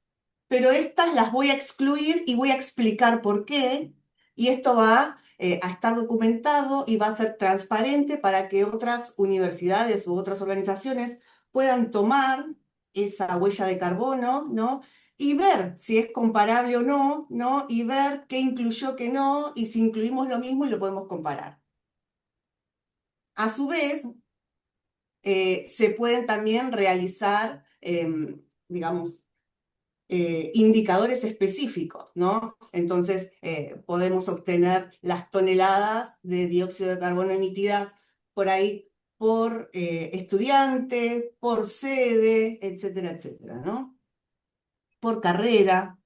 pero estas las voy a excluir y voy a explicar por qué, y esto va a estar documentado y va a ser transparente para que otras universidades u otras organizaciones puedan tomar esa huella de carbono, ¿no?, y ver si es comparable o no, ¿no? Y ver qué incluyó, qué no, y si incluimos lo mismo y lo podemos comparar. A su vez, se pueden también realizar, digamos, indicadores específicos, ¿no? Entonces, podemos obtener las toneladas de dióxido de carbono emitidas por ahí por estudiante, por sede, etcétera, etcétera, ¿no? Por carrera.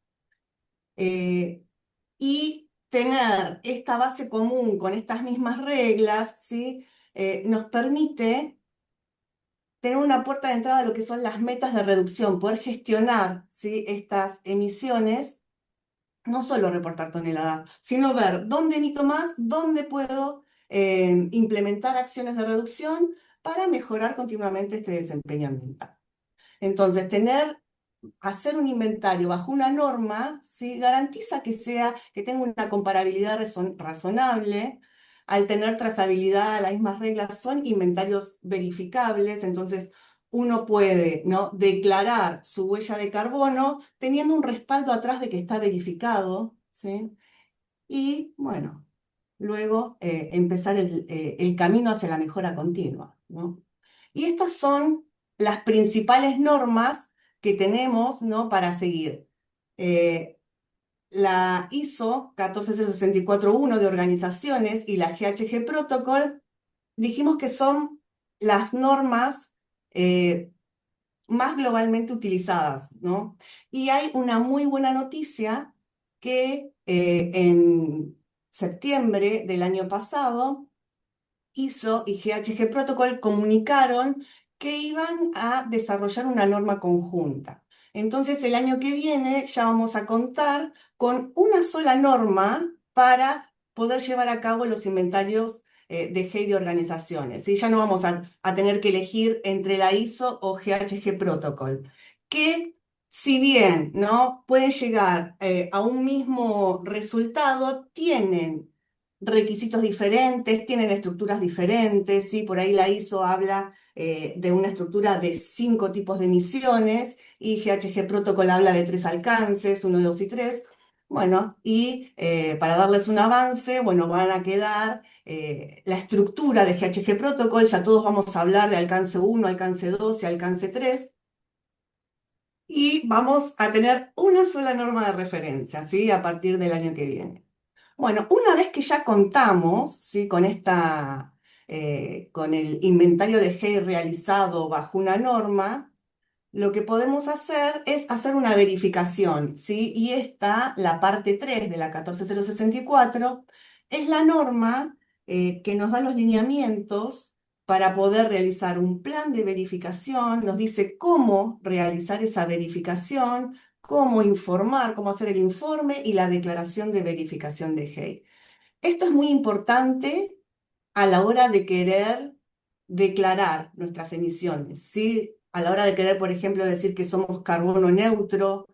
Y tener esta base común con estas mismas reglas, ¿sí? Nos permite tener una puerta de entrada a lo que son las metas de reducción, poder gestionar, ¿sí?, estas emisiones, no solo reportar toneladas, sino ver dónde emito más, dónde puedo implementar acciones de reducción para mejorar continuamente este desempeño ambiental. Entonces, hacer un inventario bajo una norma, ¿sí?, garantiza que tenga una comparabilidad razonable. Al tener trazabilidad, las mismas reglas son inventarios verificables, entonces uno puede, ¿no?, declarar su huella de carbono teniendo un respaldo atrás de que está verificado, ¿sí? Y bueno, luego empezar el camino hacia la mejora continua, ¿no? Y estas son las principales normas que tenemos, ¿no?, para seguir. La ISO 14064-1 de organizaciones y la GHG Protocol, dijimos que son las normas más globalmente utilizadas, ¿no? Y hay una muy buena noticia que en septiembre del año pasado, ISO y GHG Protocol comunicaron que iban a desarrollar una norma conjunta. Entonces, el año que viene ya vamos a contar con una sola norma para poder llevar a cabo los inventarios de GEI de organizaciones, ¿sí? Ya no vamos a tener que elegir entre la ISO o GHG Protocol, que si bien, ¿no?, pueden llegar a un mismo resultado, tienen requisitos diferentes, tienen estructuras diferentes, ¿sí? Por ahí la ISO habla de una estructura de 5 tipos de emisiones y GHG Protocol habla de 3 alcances, 1, 2 y 3. Bueno, y para darles un avance, bueno, van a quedar la estructura de GHG Protocol, ya todos vamos a hablar de alcance 1, alcance 2 y alcance 3. Y vamos a tener una sola norma de referencia, ¿sí?, a partir del año que viene. Bueno, una vez que ya contamos, ¿sí?, con el inventario de GEI realizado bajo una norma, lo que podemos hacer es hacer una verificación, ¿sí? Y la parte 3 de la 14064, es la norma que nos da los lineamientos para poder realizar un plan de verificación, nos dice cómo realizar esa verificación, cómo informar, cómo hacer el informe y la declaración de verificación de GEI. Esto es muy importante a la hora de querer declarar nuestras emisiones, ¿sí? A la hora de querer, por ejemplo, decir que somos carbono neutro,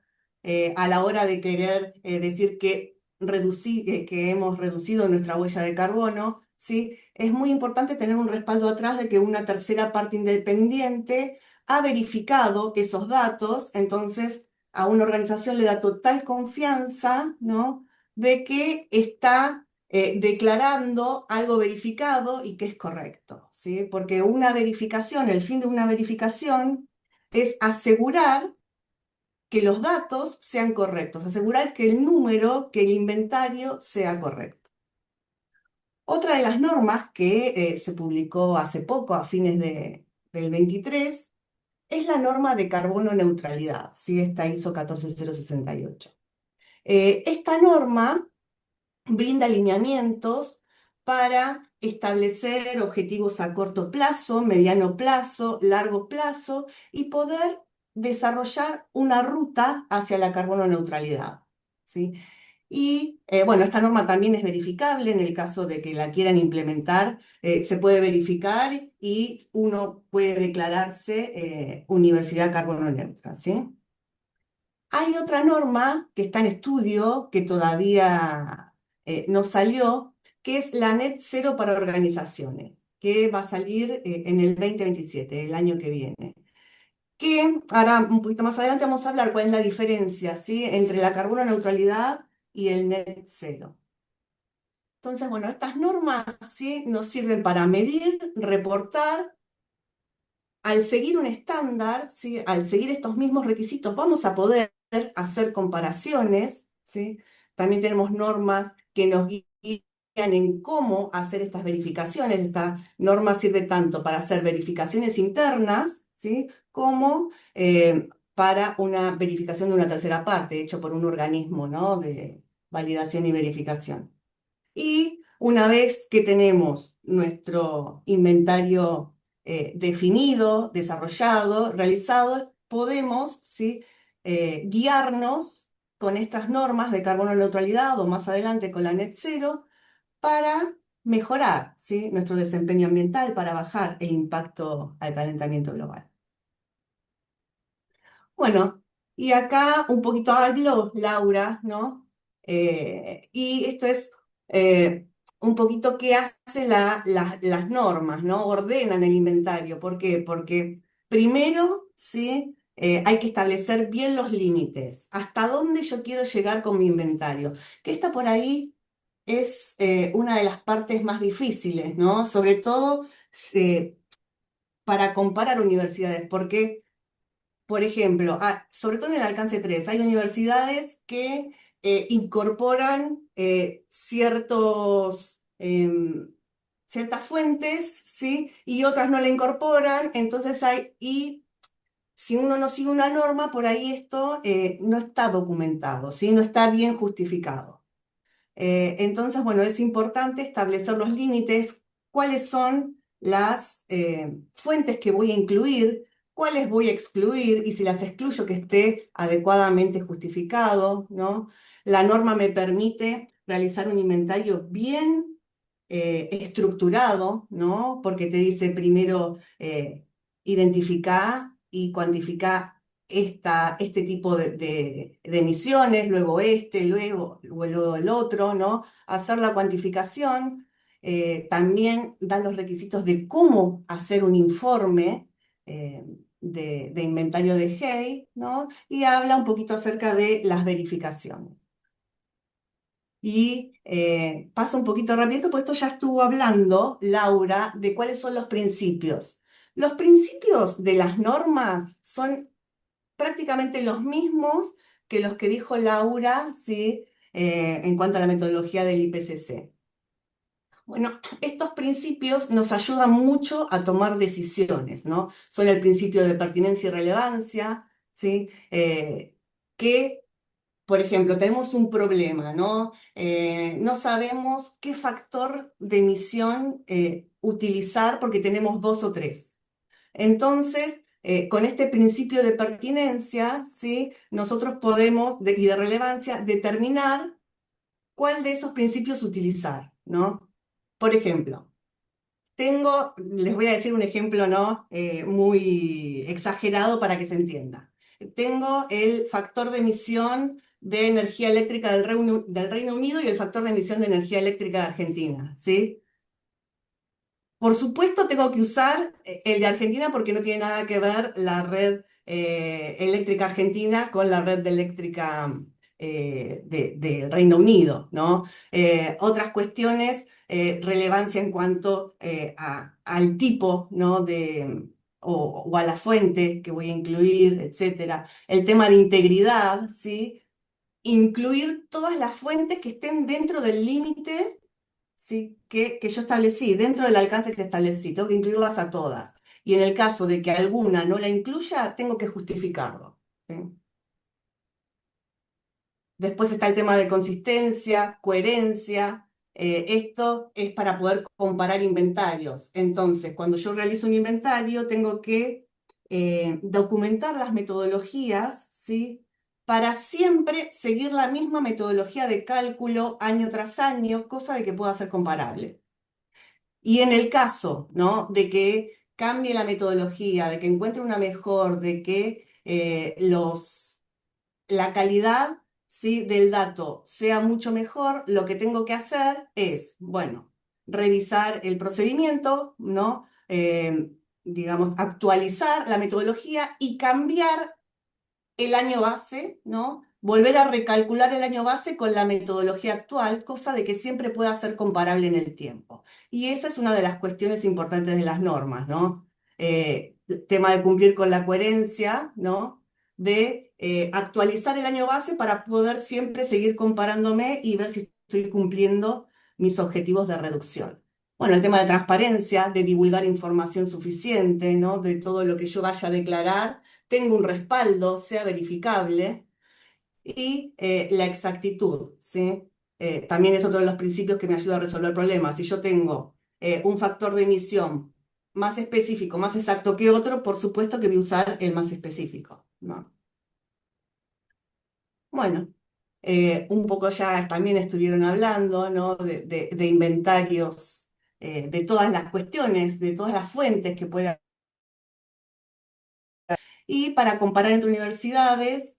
a la hora de querer decir que hemos reducido nuestra huella de carbono, ¿sí? Es muy importante tener un respaldo atrás de que una tercera parte independiente ha verificado esos datos, entonces a una organización le da total confianza, ¿no?, de que está declarando algo verificado y que es correcto, ¿sí? Porque una verificación, el fin de una verificación es asegurar que los datos sean correctos, asegurar que el número, que el inventario sea correcto. Otra de las normas que se publicó hace poco, a fines del 23, es la norma de carbono neutralidad, ¿sí? Esta ISO 14068. Esta norma brinda lineamientos para establecer objetivos a corto plazo, mediano plazo, largo plazo y poder desarrollar una ruta hacia la carbono neutralidad, ¿sí? Y bueno, esta norma también es verificable en el caso de que la quieran implementar, se puede verificar y uno puede declararse universidad carbono neutra, ¿sí? Hay otra norma que está en estudio, que todavía no salió, que es la Net Zero para organizaciones, que va a salir en el 2027, el año que viene. Que ahora, un poquito más adelante, vamos a hablar cuál es la diferencia, ¿sí? Entre la carbono neutralidad y el Net Zero. Entonces, bueno, estas normas, ¿sí?, nos sirven para medir, reportar. Al seguir un estándar, ¿sí?, al seguir estos mismos requisitos, vamos a poder hacer comparaciones, ¿sí? También tenemos normas que nos guían en cómo hacer estas verificaciones. Esta norma sirve tanto para hacer verificaciones internas, ¿sí?, como para una verificación de una tercera parte, hecho por un organismo, ¿no?, de validación y verificación. Y una vez que tenemos nuestro inventario definido, desarrollado, realizado, podemos, ¿sí?, guiarnos con estas normas de carbono neutralidad o más adelante con la Net Zero para mejorar, ¿sí?, nuestro desempeño ambiental, para bajar el impacto al calentamiento global. Bueno, y acá un poquito habló Laura, ¿no? Y esto es un poquito qué hacen las normas, ¿no? Ordenan el inventario. ¿Por qué? Porque primero, ¿sí?, hay que establecer bien los límites. ¿Hasta dónde yo quiero llegar con mi inventario? Que esta por ahí es una de las partes más difíciles, ¿no? Sobre todo para comparar universidades, porque por ejemplo, sobre todo en el alcance 3, hay universidades que incorporan ciertas fuentes, ¿sí?, y otras no la incorporan. Entonces y si uno no sigue una norma, por ahí esto no está documentado, ¿sí?, no está bien justificado. Entonces, bueno, es importante establecer los límites, cuáles son las fuentes que voy a incluir, cuáles voy a excluir, y si las excluyo, que esté adecuadamente justificado, ¿no? La norma me permite realizar un inventario bien estructurado, ¿no? Porque te dice primero identificar y cuantificar este tipo de emisiones, luego luego el otro, ¿no? Hacer la cuantificación. También da los requisitos de cómo hacer un informe de inventario de GEI, ¿no? Y habla un poquito acerca de las verificaciones. Y paso un poquito rápido, porque esto ya estuvo hablando Laura de cuáles son los principios. Los principios de las normas son prácticamente los mismos que los que dijo Laura, ¿sí?, en cuanto a la metodología del IPCC. Bueno, estos principios nos ayudan mucho a tomar decisiones, ¿no? Son el principio de pertinencia y relevancia, ¿sí? Que, por ejemplo, tenemos un problema, ¿no? No sabemos qué factor de emisión utilizar porque tenemos 2 o 3. Entonces, con este principio de pertinencia, ¿sí?, nosotros podemos, y de relevancia, determinar cuál de esos principios utilizar, ¿no? Por ejemplo, les voy a decir un ejemplo, ¿no?, muy exagerado para que se entienda. Tengo el factor de emisión de energía eléctrica del Reino Unido y el factor de emisión de energía eléctrica de Argentina, ¿sí? Por supuesto tengo que usar el de Argentina porque no tiene nada que ver la red eléctrica argentina con la red eléctrica del Reino Unido, ¿no? Otras cuestiones, relevancia en cuanto al tipo, ¿no?, o a la fuente que voy a incluir, etcétera. El tema de integridad, ¿sí? Incluir todas las fuentes que estén dentro del límite, ¿sí? que yo establecí, dentro del alcance que establecí. Tengo que incluirlas a todas. Y en el caso de que alguna no la incluya, tengo que justificarlo. ¿Sí? Después está el tema de consistencia, coherencia. Esto es para poder comparar inventarios. Entonces, cuando yo realizo un inventario, tengo que documentar las metodologías, ¿sí? Para siempre seguir la misma metodología de cálculo año tras año, cosa de que pueda ser comparable. Y en el caso, ¿no? de que cambie la metodología, de que encuentre una mejor, de que la calidad, ¿sí? del dato sea mucho mejor, lo que tengo que hacer es, bueno, revisar el procedimiento, ¿no? Digamos, actualizar la metodología y cambiar el año base, ¿no? Volver a recalcular el año base con la metodología actual, cosa de que siempre pueda ser comparable en el tiempo. Y esa es una de las cuestiones importantes de las normas, ¿no? Tema de cumplir con la coherencia, ¿no? De actualizar el año base para poder siempre seguir comparándome y ver si estoy cumpliendo mis objetivos de reducción. Bueno, el tema de transparencia, de divulgar información suficiente, ¿no? De todo lo que yo vaya a declarar tengo un respaldo, sea verificable, y la exactitud, ¿sí? También es otro de los principios que me ayuda a resolver problemas. Si yo tengo un factor de emisión más específico, más exacto que otro, por supuesto que voy a usar el más específico, ¿no? Bueno, un poco ya también estuvieron hablando, ¿no? de inventarios, de todas las cuestiones, de todas las fuentes que puede. Y para comparar entre universidades,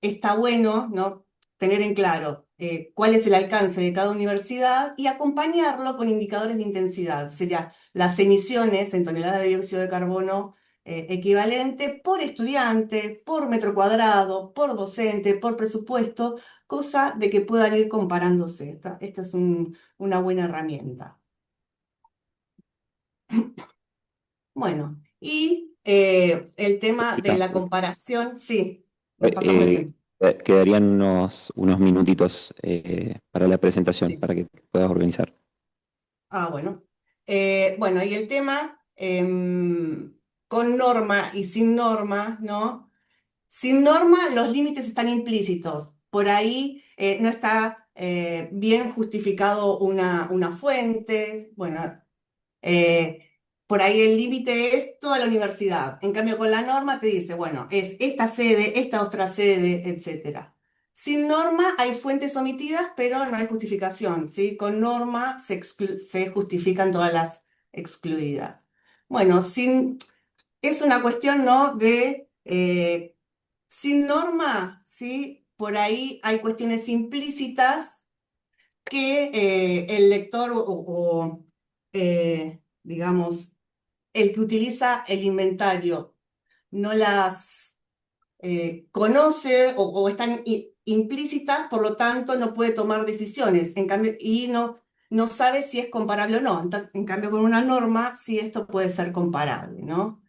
está bueno, ¿no? tener en claro cuál es el alcance de cada universidad y acompañarlo con indicadores de intensidad. Sería las emisiones en toneladas de dióxido de carbono equivalente por estudiante, por metro cuadrado, por docente, por presupuesto, cosa de que puedan ir comparándose. Esta es una buena herramienta. Bueno, y el tema de Jessica, la comparación, sí, nos pasamos de eh, tiempo. quedarían unos minutitos para la presentación, Sí. para que puedas organizar. Bueno. Bueno, y el tema con norma y sin norma, ¿no? Sin norma, los límites están implícitos. Por ahí no está bien justificado una fuente. Bueno, Eh, por ahí el límite es toda la universidad. En cambio, con la norma te dice, bueno, es esta sede, esta otra sede, etc. Sin norma hay fuentes omitidas, pero no hay justificación, ¿sí? Con norma se justifican todas las excluidas. Bueno, es una cuestión, ¿no? de sin norma, ¿sí? Por ahí hay cuestiones implícitas que el lector digamos, el que utiliza el inventario no las conoce o están implícitas, por lo tanto no puede tomar decisiones, en cambio, y no sabe si es comparable o no. Entonces, en cambio, con una norma, sí esto puede ser comparable, ¿no?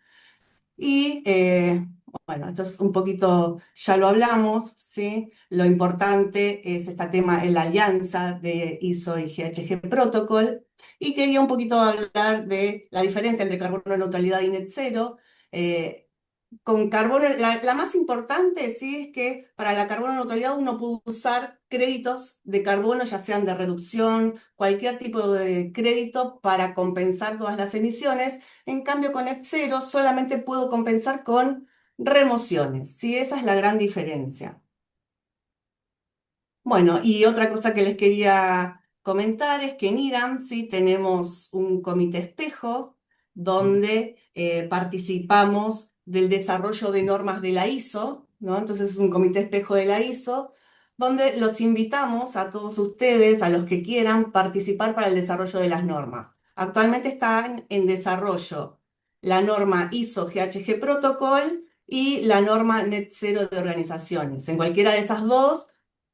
Y bueno, esto es un poquito, ya lo hablamos, ¿sí? Lo importante es este tema en la alianza de ISO y GHG Protocol. Y quería un poquito hablar de la diferencia entre carbono neutralidad y net cero. Con carbono, la más importante, sí, es que para la carbono neutralidad uno puede usar créditos de carbono, ya sean de reducción, cualquier tipo de crédito para compensar todas las emisiones. En cambio, con net cero solamente puedo compensar con remociones, ¿sí? Esa es la gran diferencia. Bueno, y otra cosa que les quería comentar es que en IRAM sí tenemos un comité espejo donde participamos del desarrollo de normas de la ISO, ¿no? Entonces es un comité espejo de la ISO donde los invitamos a todos ustedes, a los que quieran participar para el desarrollo de las normas. Actualmente están en desarrollo la norma ISO GHG Protocol y la norma Net Zero de organizaciones. En cualquiera de esas dos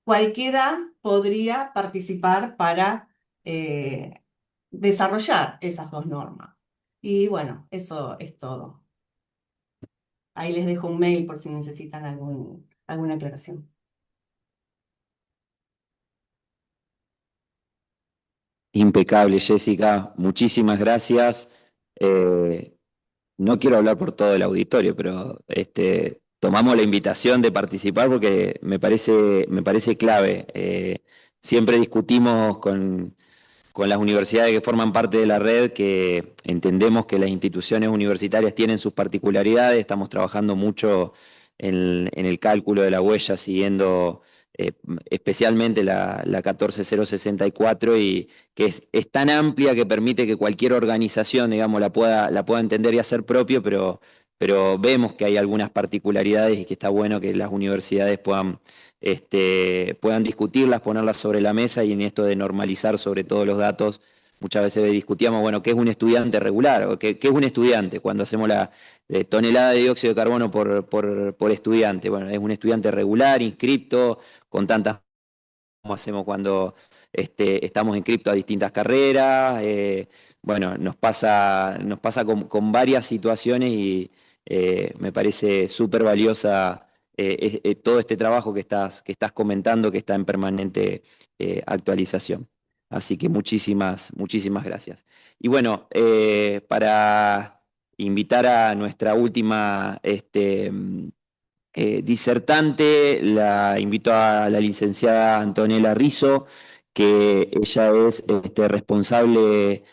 cualquiera podría participar para desarrollar esas dos normas. Y bueno, eso es todo. Ahí les dejo un mail por si necesitan alguna aclaración. Impecable, Jessica. Muchísimas gracias. Eh, no quiero hablar por todo el auditorio, pero tomamos la invitación de participar porque me parece clave. Siempre discutimos con las universidades que forman parte de la red, que entendemos que las instituciones universitarias tienen sus particularidades, estamos trabajando mucho en el cálculo de la huella, siguiendo especialmente la 14064, y que es tan amplia que permite que cualquier organización, digamos, la pueda entender y hacer propio, pero vemos que hay algunas particularidades y que está bueno que las universidades puedan discutirlas, ponerlas sobre la mesa, y en esto de normalizar sobre todo los datos, muchas veces discutíamos, bueno, ¿qué es un estudiante regular? ¿O qué es un estudiante? Cuando hacemos la tonelada de dióxido de carbono por estudiante. Bueno, es un estudiante regular, inscripto, con tantas como hacemos cuando estamos inscriptos a distintas carreras. Bueno, nos pasa con varias situaciones, y me parece súper valiosa todo este trabajo que estás comentando, que está en permanente actualización. Así que muchísimas gracias. Y bueno, para invitar a nuestra última disertante, la invito a la licenciada Antonella Rizzo, que ella es responsable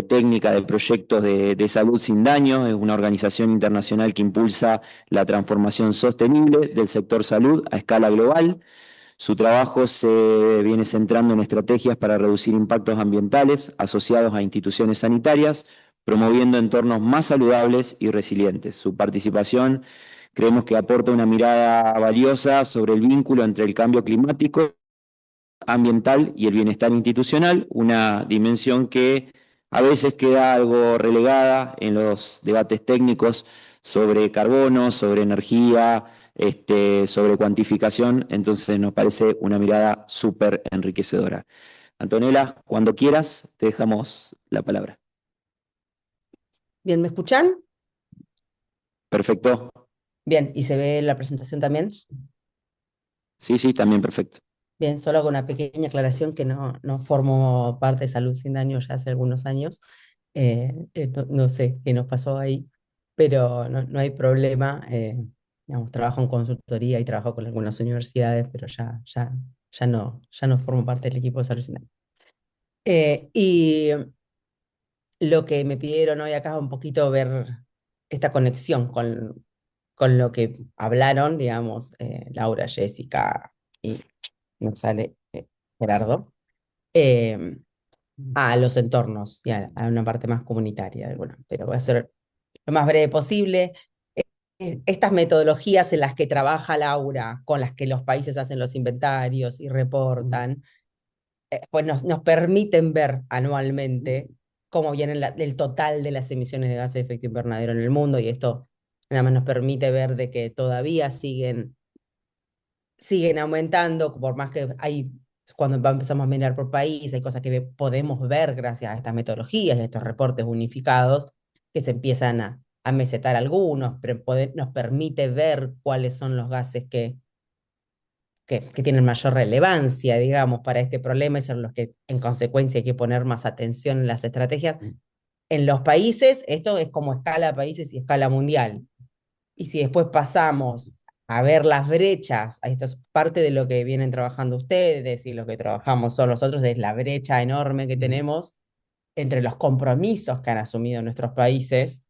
técnica de proyectos de salud sin daño. Es una organización internacional que impulsa la transformación sostenible del sector salud a escala global. Su trabajo se viene centrando en estrategias para reducir impactos ambientales asociados a instituciones sanitarias, promoviendo entornos más saludables y resilientes. Su participación creemos que aporta una mirada valiosa sobre el vínculo entre el cambio climático, ambiental y el bienestar institucional, una dimensión que a veces queda algo relegada en los debates técnicos sobre carbono, sobre energía, sobre cuantificación. Entonces nos parece una mirada súper enriquecedora. Antonella, cuando quieras, te dejamos la palabra. Bien, ¿me escuchan? Perfecto. Bien, ¿y se ve la presentación también? Sí, también perfecto. Bien, solo con una pequeña aclaración que no formo parte de Salud Sin Daño ya hace algunos años. No sé qué nos pasó ahí, pero no hay problema. Digamos, trabajo en consultoría y trabajo con algunas universidades, pero ya no formo parte del equipo de Salud Sin Daño. Y lo que me pidieron hoy acá es un poquito ver esta conexión con lo que hablaron, digamos, Laura, Jessica y nos sale Gerardo, eh, a los entornos y a una parte más comunitaria. Bueno, pero voy a ser lo más breve posible. Estas metodologías en las que trabaja Laura, con las que los países hacen los inventarios y reportan, pues nos permiten ver anualmente cómo viene el total de las emisiones de gases de efecto invernadero en el mundo, y esto nada más nos permite ver de que todavía siguen aumentando, por más que cuando empezamos a mirar por país, hay cosas que podemos ver gracias a estas metodologías, a estos reportes unificados, que se empiezan a mesetar algunos, pero nos permite ver cuáles son los gases que tienen mayor relevancia, digamos, para este problema, y son los que en consecuencia hay que poner más atención en las estrategias. En los países, esto es como escala países y escala mundial. Y si después pasamos a ver las brechas, esto es parte de lo que vienen trabajando ustedes y lo que trabajamos son nosotros, es la brecha enorme que tenemos entre los compromisos que han asumido nuestros países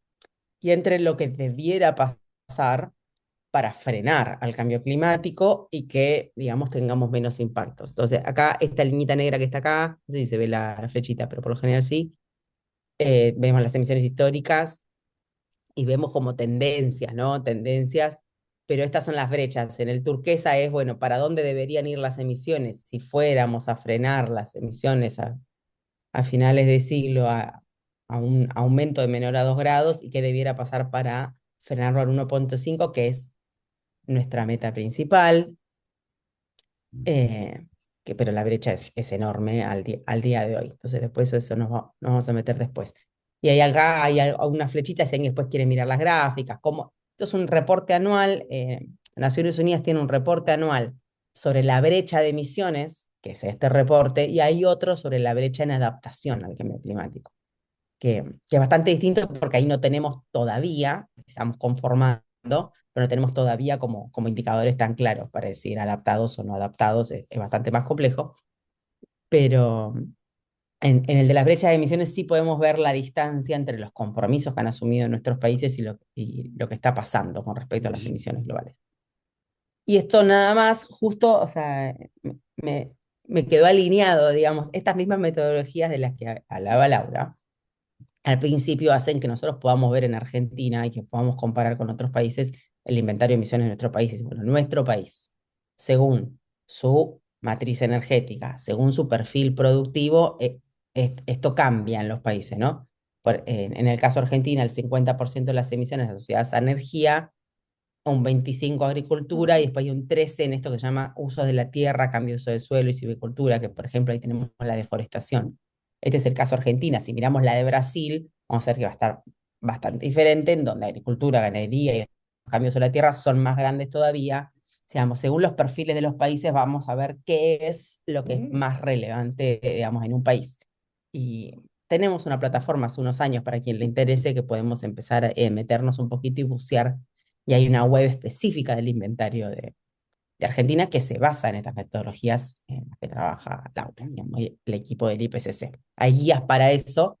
y entre lo que debiera pasar para frenar al cambio climático y que, digamos, tengamos menos impactos. Entonces, acá, esta liñita negra que está acá, no sé si se ve la flechita, pero por lo general sí, vemos las emisiones históricas y vemos como tendencias, ¿no? Tendencias, pero estas son las brechas. En el turquesa es, bueno, ¿para dónde deberían ir las emisiones si fuéramos a frenar las emisiones a finales de siglo a un aumento de menor a 2 grados, y qué debiera pasar para frenarlo al 1,5, que es nuestra meta principal? Pero la brecha es enorme al día de hoy. Entonces, después eso nos vamos a meter después. Y ahí acá hay una flechita si alguien después quiere mirar las gráficas. Esto es un reporte anual. Naciones Unidas tiene un reporte anual sobre la brecha de emisiones, que es este reporte, y hay otro sobre la brecha en adaptación al cambio climático, que es bastante distinto porque ahí no tenemos todavía, estamos conformando, pero no tenemos todavía como indicadores tan claros para decir adaptados o no adaptados, es bastante más complejo, pero en el de las brechas de emisiones sí podemos ver la distancia entre los compromisos que han asumido nuestros países y lo que está pasando con respecto a las emisiones globales. Y esto nada más, justo, o sea, me quedó alineado, digamos, estas mismas metodologías de las que hablaba Laura, al principio hacen que nosotros podamos ver en Argentina y que podamos comparar con otros países el inventario de emisiones de nuestro país. Bueno, nuestro país, según su matriz energética, según su perfil productivo, esto cambia en los países, ¿no? En el caso de Argentina, el 50% de las emisiones asociadas a energía, un 25% agricultura y después hay un 13% en esto que se llama usos de la tierra, cambio de uso de suelo y silvicultura, que por ejemplo ahí tenemos la deforestación. Este es el caso Argentina. Si miramos la de Brasil, vamos a ver que va a estar bastante diferente, en donde agricultura, ganadería y los cambios de la tierra son más grandes todavía. Digamos, según los perfiles de los países, vamos a ver qué es lo que es más relevante, digamos, en un país. Y tenemos una plataforma hace unos años para quien le interese que podemos empezar a meternos un poquito y bucear, y hay una web específica del inventario de Argentina que se basa en estas metodologías en las que trabaja Laura, digamos, y el equipo del IPCC. Hay guías para eso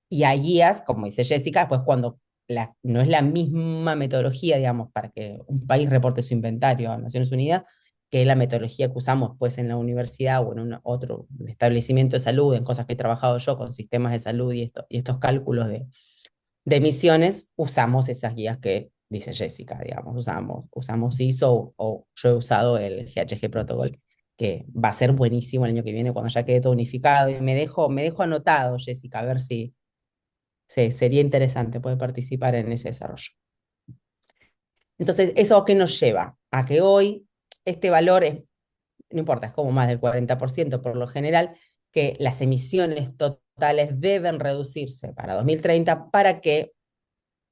y hay guías, como dice Jessica, pues cuando no es la misma metodología, digamos, para que un país reporte su inventario a Naciones Unidas, que es la metodología que usamos pues en la universidad o en otro establecimiento de salud, en cosas que he trabajado yo con sistemas de salud y estos cálculos de emisiones, usamos esas guías que dice Jessica, digamos, usamos ISO o yo he usado el GHG Protocol, que va a ser buenísimo el año que viene cuando ya quede todo unificado. Y me dejo anotado, Jessica, a ver si sería interesante poder participar en ese desarrollo. Entonces, ¿eso a qué nos lleva? A que hoy este valor no importa, es como más del 40% por lo general, que las emisiones totales deben reducirse para 2030 para que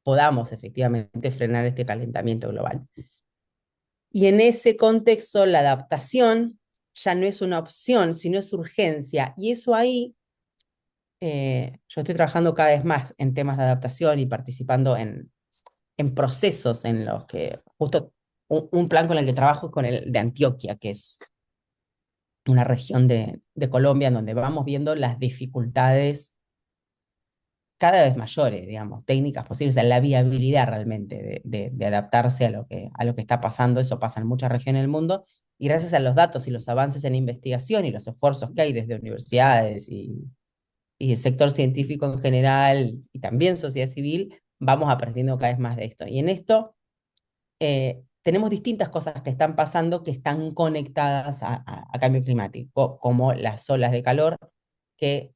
podamos efectivamente frenar este calentamiento global. Y en ese contexto, la adaptación ya no es una opción, sino es urgencia. Y eso ahí, yo estoy trabajando cada vez más en temas de adaptación y participando en procesos en los que, justo un plan con el que trabajo es con el de Antioquia, que es una región de Colombia en donde vamos viendo las dificultades cada vez mayores, digamos, técnicas posibles, o sea, la viabilidad realmente de adaptarse a lo que está pasando. Eso pasa en muchas regiones del mundo, y gracias a los datos y los avances en investigación y los esfuerzos que hay desde universidades y el sector científico en general, y también sociedad civil, vamos aprendiendo cada vez más de esto. Y en esto tenemos distintas cosas que están pasando que están conectadas a cambio climático, como las olas de calor, que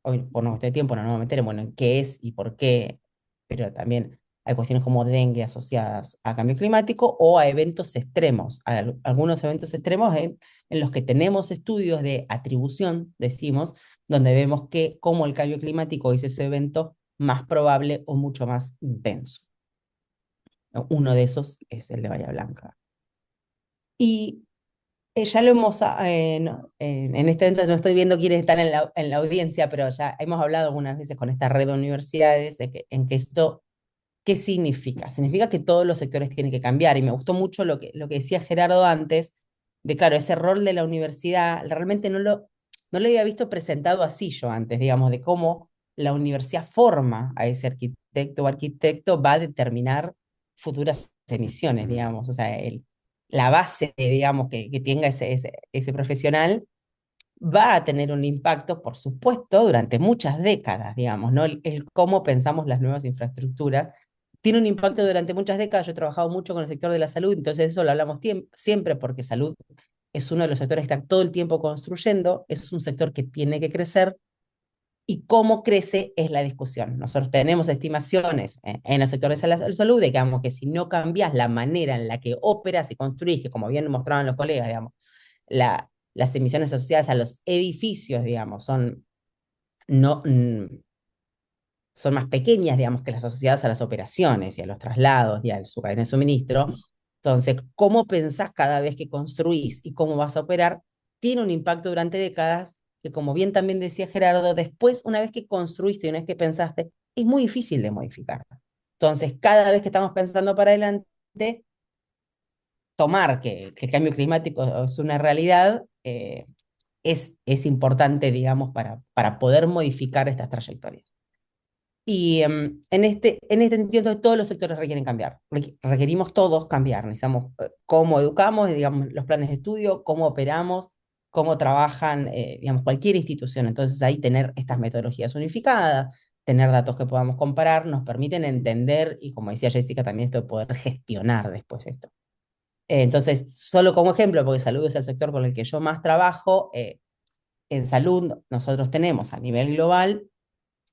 hoy por no cuestión de tiempo no nos vamos a meter bueno, en qué es y por qué, pero también hay cuestiones como dengue asociadas a cambio climático o a eventos extremos, algunos eventos extremos en los que tenemos estudios de atribución, decimos, donde vemos que cómo el cambio climático hizo ese evento más probable o mucho más intenso. Uno de esos es el de Bahía Blanca. Y ya lo hemos, en este evento no estoy viendo quiénes están en la audiencia, pero ya hemos hablado algunas veces con esta red de universidades en que esto, ¿qué significa? Significa que todos los sectores tienen que cambiar, y me gustó mucho lo que decía Gerardo antes, de claro, ese rol de la universidad, realmente no lo había visto presentado así yo antes, digamos, de cómo la universidad forma a ese arquitecto o arquitecto va a determinar futuras emisiones, digamos, o sea, la base, digamos, que tenga ese profesional va a tener un impacto, por supuesto, durante muchas décadas, digamos, ¿no? El cómo pensamos las nuevas infraestructuras tiene un impacto durante muchas décadas. Yo he trabajado mucho con el sector de la salud, entonces eso lo hablamos siempre, porque salud es uno de los sectores que está todo el tiempo construyendo, es un sector que tiene que crecer, y cómo crece es la discusión. Nosotros tenemos estimaciones en el sector de la salud, digamos, que si no cambias la manera en la que operas y construís, que como bien mostraban los colegas, digamos, las emisiones asociadas a los edificios, digamos, son no, son más pequeñas, digamos, que las asociadas a las operaciones y a los traslados y a su cadena de suministro. Entonces, cómo pensás cada vez que construís y cómo vas a operar tiene un impacto durante décadas que, como bien también decía Gerardo, después, una vez que construiste, una vez que pensaste, es muy difícil de modificar. Entonces, cada vez que estamos pensando para adelante, tomar que el cambio climático es una realidad, es importante, digamos, para poder modificar estas trayectorias. Y en este sentido, todos los sectores requieren cambiar. Requerimos todos cambiar. Necesitamos cómo educamos, digamos, los planes de estudio, cómo operamos, cómo trabajan, digamos, cualquier institución. Entonces, ahí tener estas metodologías unificadas, tener datos que podamos comparar, nos permiten entender, y como decía Jessica, también esto de poder gestionar después esto. Entonces, solo como ejemplo, porque salud es el sector con el que yo más trabajo, en salud nosotros tenemos a nivel global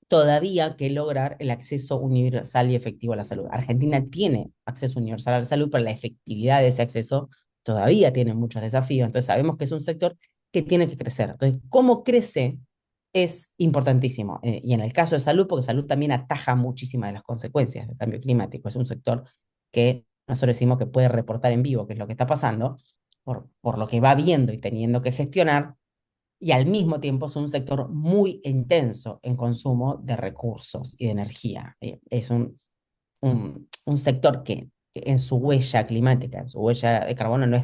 todavía que lograr el acceso universal y efectivo a la salud. Argentina tiene acceso universal a la salud, pero la efectividad de ese acceso todavía tiene muchos desafíos. Entonces sabemos que es un sector que tiene que crecer. Entonces, cómo crece es importantísimo. Y en el caso de salud, porque salud también ataja muchísimas de las consecuencias del cambio climático. Es un sector que nosotros decimos que puede reportar en vivo qué es lo que está pasando, por lo que va viendo y teniendo que gestionar, y al mismo tiempo es un sector muy intenso en consumo de recursos y de energía. Es un sector que en su huella climática, en su huella de carbono, no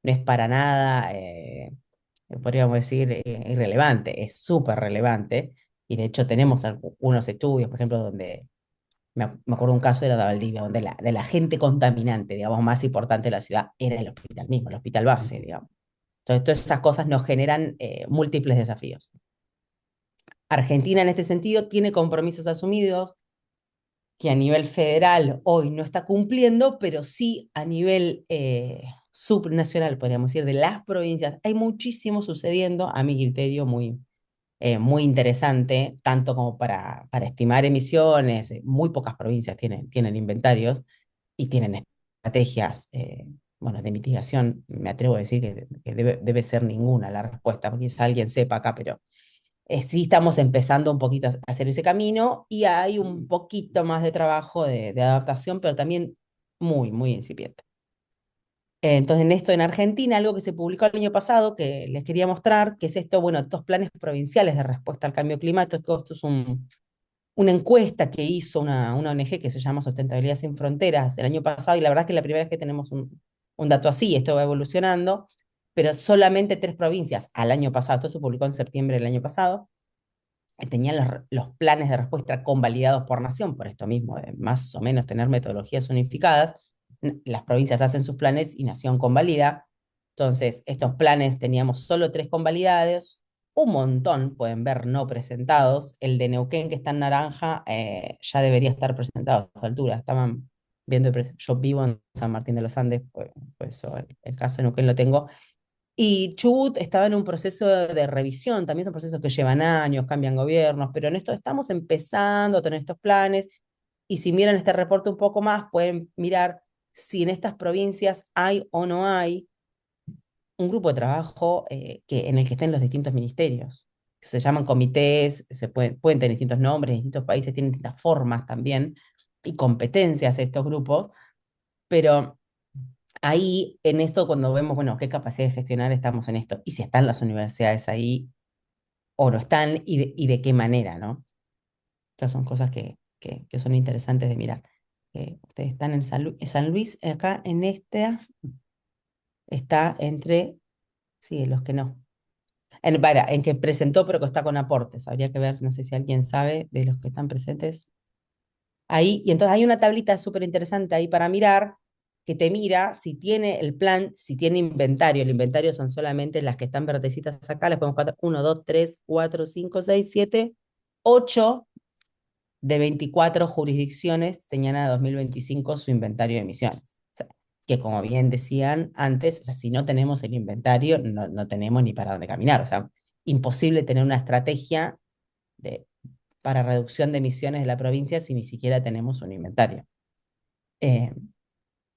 es para nada, podríamos decir, irrelevante, es súper relevante. Y de hecho tenemos algunos estudios, por ejemplo, donde me acuerdo un caso de Valdivia, donde del agente contaminante, digamos, más importante de la ciudad era el hospital mismo, el hospital base, digamos. Entonces, todas esas cosas nos generan múltiples desafíos. Argentina, en este sentido, tiene compromisos asumidos que a nivel federal hoy no está cumpliendo, pero sí a nivel subnacional, podríamos decir, de las provincias. Hay muchísimo sucediendo, a mi criterio, muy interesante, tanto como para estimar emisiones. Muy pocas provincias tienen inventarios y tienen estrategias, bueno, de mitigación. Me atrevo a decir que debe ser ninguna la respuesta, porque quizá alguien sepa acá, pero sí estamos empezando un poquito a hacer ese camino, y hay un poquito más de trabajo de adaptación, pero también muy, muy incipiente. Entonces, en esto en Argentina, algo que se publicó el año pasado, que les quería mostrar, que es esto, bueno, estos planes provinciales de respuesta al cambio climático. Esto es una encuesta que hizo una ONG que se llama Sustentabilidad Sin Fronteras el año pasado, y la verdad es que es la primera vez que tenemos un dato así. Esto va evolucionando, pero solamente 3 provincias al año pasado, esto se publicó en septiembre del año pasado, tenían los planes de respuesta convalidados por nación, por esto mismo, de más o menos tener metodologías unificadas. Las provincias hacen sus planes y nación convalida. Entonces, estos planes teníamos solo 3 convalidados, un montón, pueden ver, no presentados. El de Neuquén, que está en naranja, ya debería estar presentado a esta altura. Estaban viendo, yo vivo en San Martín de los Andes, por eso el caso de Neuquén lo tengo. Y Chubut estaba en un proceso de revisión, también son procesos que llevan años, cambian gobiernos, pero en esto estamos empezando a tener estos planes. Y si miran este reporte un poco más, pueden mirar si en estas provincias hay o no hay un grupo de trabajo en el que estén los distintos ministerios. Se llaman comités, pueden tener distintos nombres, distintos países tienen distintas formas también y competencias estos grupos, pero ahí en esto, cuando vemos, bueno, qué capacidad de gestionar estamos en esto, y si están las universidades ahí o no están, y de qué manera, ¿no? Estas son cosas que son interesantes de mirar. Ustedes están en San Luis, acá en esta está entre, sí, los que no. En que presentó, pero que está con aportes. Habría que ver, no sé si alguien sabe de los que están presentes ahí. Y entonces hay una tablita súper interesante ahí para mirar, que te mira si tiene el plan, si tiene inventario. El inventario son solamente las que están verdecitas acá. Les podemos contar 1, 2, 3, 4, 5, 6, 7, 8 de 24 jurisdicciones señalan a 2025 su inventario de emisiones. O sea, que como bien decían antes, o sea, si no tenemos el inventario, no tenemos ni para dónde caminar. O sea, imposible tener una estrategia para reducción de emisiones de la provincia si ni siquiera tenemos un inventario.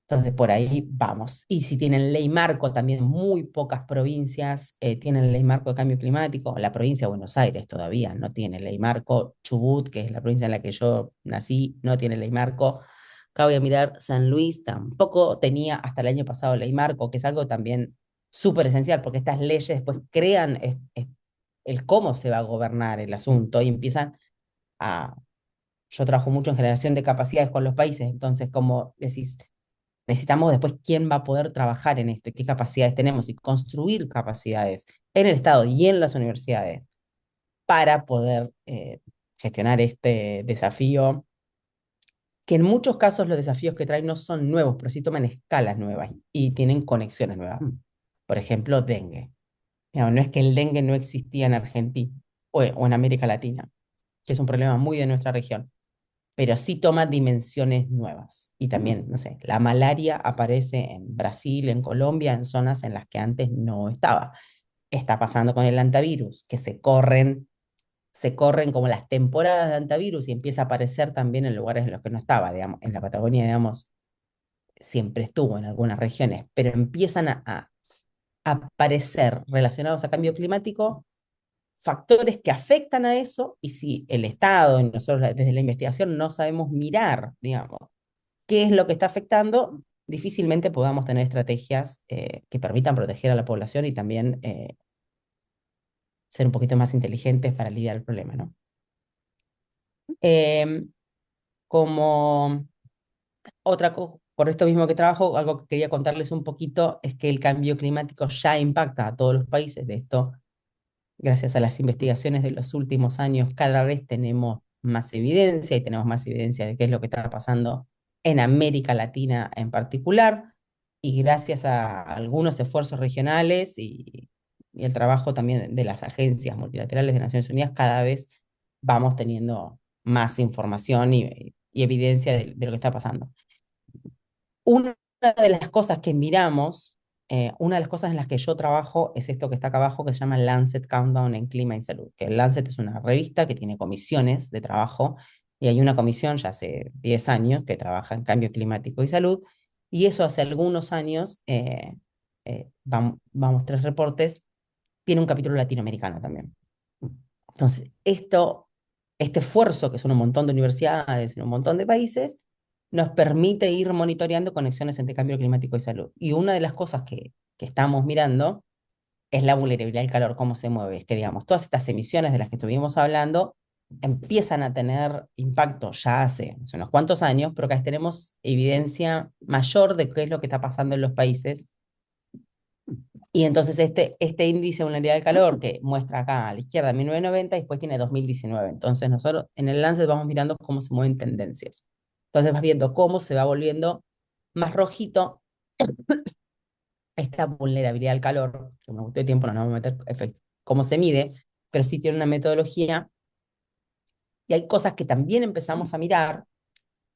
Entonces, por ahí vamos. Y si tienen ley marco, también muy pocas provincias tienen ley marco de cambio climático. La provincia de Buenos Aires todavía no tiene ley marco. Chubut, que es la provincia en la que yo nací, no tiene ley marco. Acá voy a mirar, San Luis tampoco tenía hasta el año pasado ley marco, que es algo también súper esencial, porque estas leyes después crean el cómo se va a gobernar el asunto y empiezan a... Yo trabajo mucho en generación de capacidades con los países, entonces como decís, necesitamos después quién va a poder trabajar en esto y qué capacidades tenemos y construir capacidades en el Estado y en las universidades para poder gestionar este desafío, que en muchos casos los desafíos que traen no son nuevos, pero sí toman escalas nuevas y tienen conexiones nuevas. Por ejemplo, dengue. Digamos, no es que el dengue no existía en Argentina o en América Latina, que es un problema muy de nuestra región, pero sí toma dimensiones nuevas. Y también, no sé, la malaria aparece en Brasil, en Colombia, en zonas en las que antes no estaba. Está pasando con el antivirus, que se corren como las temporadas de antivirus y empieza a aparecer también en lugares en los que no estaba, digamos, en la Patagonia, digamos, siempre estuvo en algunas regiones, pero empiezan a aparecer relacionados a cambio climático factores que afectan a eso, y si el Estado y nosotros desde la investigación no sabemos mirar, digamos, qué es lo que está afectando, difícilmente podamos tener estrategias que permitan proteger a la población y también ser un poquito más inteligentes para lidiar el problema, ¿no? Em, como por esto mismo que trabajo, algo que quería contarles un poquito es que el cambio climático ya impacta a todos los países. De esto, gracias a las investigaciones de los últimos años, cada vez tenemos más evidencia y tenemos más evidencia de qué es lo que está pasando en América Latina en particular, y gracias a algunos esfuerzos regionales y el trabajo también de las agencias multilaterales de Naciones Unidas, cada vez vamos teniendo más información y evidencia de lo que está pasando. Una de las cosas que miramos, una de las cosas en las que yo trabajo es esto que está acá abajo, que se llama Lancet Countdown en Clima y Salud, que el Lancet es una revista que tiene comisiones de trabajo, y hay una comisión ya hace 10 años que trabaja en cambio climático y salud, y eso hace algunos años, vamos 3 reportes, tiene un capítulo latinoamericano también. Entonces, este esfuerzo, que son un montón de universidades en un montón de países, nos permite ir monitoreando conexiones entre cambio climático y salud. Y una de las cosas que estamos mirando es la vulnerabilidad al calor, cómo se mueve. Es que, digamos, todas estas emisiones de las que estuvimos hablando empiezan a tener impacto ya hace unos cuantos años, pero cada vez tenemos evidencia mayor de qué es lo que está pasando en los países. Y entonces este índice de vulnerabilidad al calor que muestra acá a la izquierda 1990 y después tiene 2019. Entonces nosotros en el Lancet vamos mirando cómo se mueven tendencias. Entonces vas viendo cómo se va volviendo más rojito esta vulnerabilidad al calor, que me gustó de tiempo, no nos vamos a meter cómo se mide, pero sí tiene una metodología. Y hay cosas que también empezamos a mirar,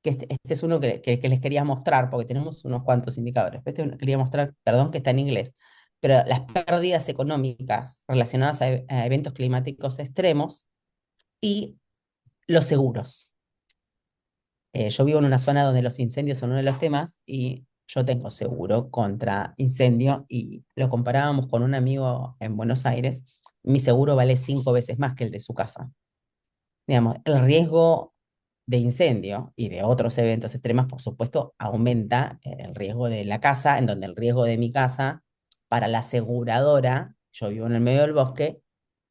que este es uno que les quería mostrar, porque tenemos unos cuantos indicadores. Este quería mostrar, perdón que está en inglés, pero las pérdidas económicas relacionadas a eventos climáticos extremos y los seguros. Yo vivo en una zona donde los incendios son uno de los temas y yo tengo seguro contra incendio, y lo comparábamos con un amigo en Buenos Aires. Mi seguro vale 5 veces más que el de su casa. Digamos, el riesgo de incendio y de otros eventos extremos, por supuesto, aumenta el riesgo de la casa, en donde el riesgo de mi casa para la aseguradora, yo vivo en el medio del bosque,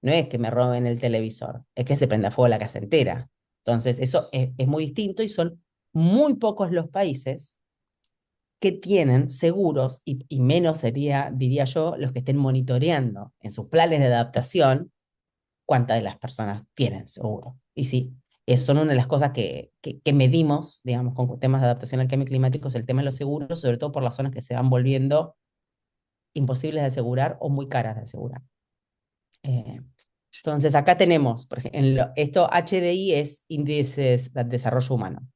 no es que me roben el televisor, es que se prenda fuego la casa entera. Entonces, eso es muy distinto, y son muy pocos los países que tienen seguros, y menos sería, diría yo, los que estén monitoreando en sus planes de adaptación cuántas de las personas tienen seguro. Y sí, son una de las cosas que medimos, digamos, con temas de adaptación al cambio climático, es el tema de los seguros, sobre todo por las zonas que se van volviendo imposibles de asegurar o muy caras de asegurar. Entonces, acá tenemos, por ejemplo, esto HDI es índices de desarrollo humano.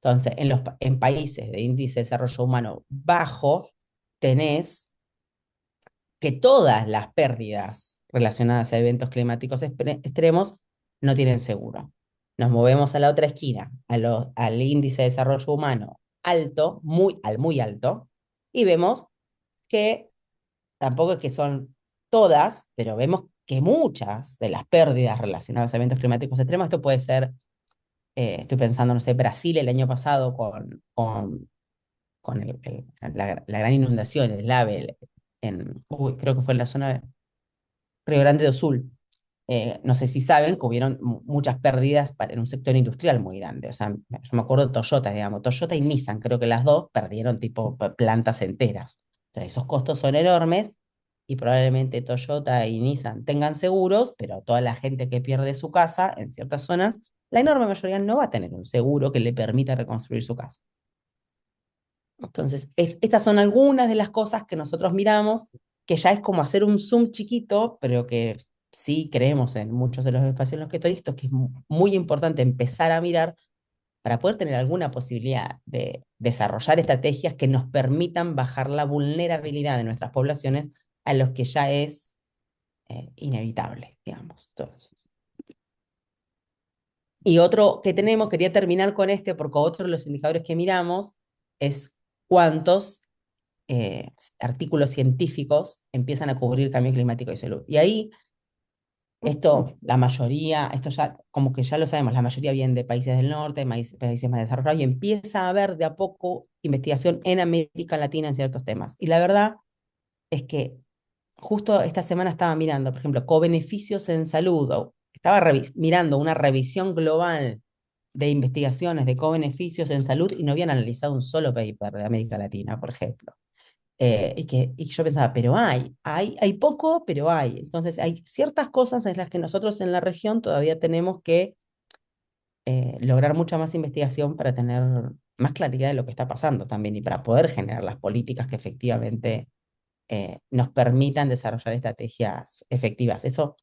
Entonces, en países de índice de desarrollo humano bajo, tenés que todas las pérdidas relacionadas a eventos climáticos extremos no tienen seguro. Nos movemos a la otra esquina, al índice de desarrollo humano alto, muy alto, y vemos que tampoco es que son todas, pero vemos que muchas de las pérdidas relacionadas a eventos climáticos extremos, esto puede ser, estoy pensando, no sé, Brasil el año pasado con la gran inundación, el AVE, creo que fue en la zona de Río Grande do Sul. No sé si saben que hubieron muchas pérdidas en un sector industrial muy grande. O sea, yo me acuerdo de Toyota, digamos, Toyota y Nissan, creo que las dos perdieron tipo plantas enteras. Entonces, esos costos son enormes y probablemente Toyota y Nissan tengan seguros, pero toda la gente que pierde su casa en ciertas zonas, la enorme mayoría no va a tener un seguro que le permita reconstruir su casa. Entonces, estas son algunas de las cosas que nosotros miramos, que ya es como hacer un zoom chiquito, pero que sí creemos en muchos de los espacios en los que estoy, esto que es muy importante empezar a mirar para poder tener alguna posibilidad de desarrollar estrategias que nos permitan bajar la vulnerabilidad de nuestras poblaciones a los que ya es inevitable, digamos. Entonces, y otro que tenemos, quería terminar con este, porque otro de los indicadores que miramos es cuántos artículos científicos empiezan a cubrir cambio climático y salud. Y ahí, la mayoría, esto ya, como que ya lo sabemos, la mayoría viene de países del norte, países más desarrollados, y empieza a haber de a poco investigación en América Latina en ciertos temas. Y la verdad es que justo esta semana estaba mirando, por ejemplo, cobeneficios en salud, o estaba mirando una revisión global de investigaciones de cobeneficios en salud y no habían analizado un solo paper de América Latina, por ejemplo. Y yo pensaba, pero hay poco, pero hay. Entonces, hay ciertas cosas en las que nosotros en la región todavía tenemos que lograr mucha más investigación para tener más claridad de lo que está pasando también y para poder generar las políticas que efectivamente nos permitan desarrollar estrategias efectivas. Eso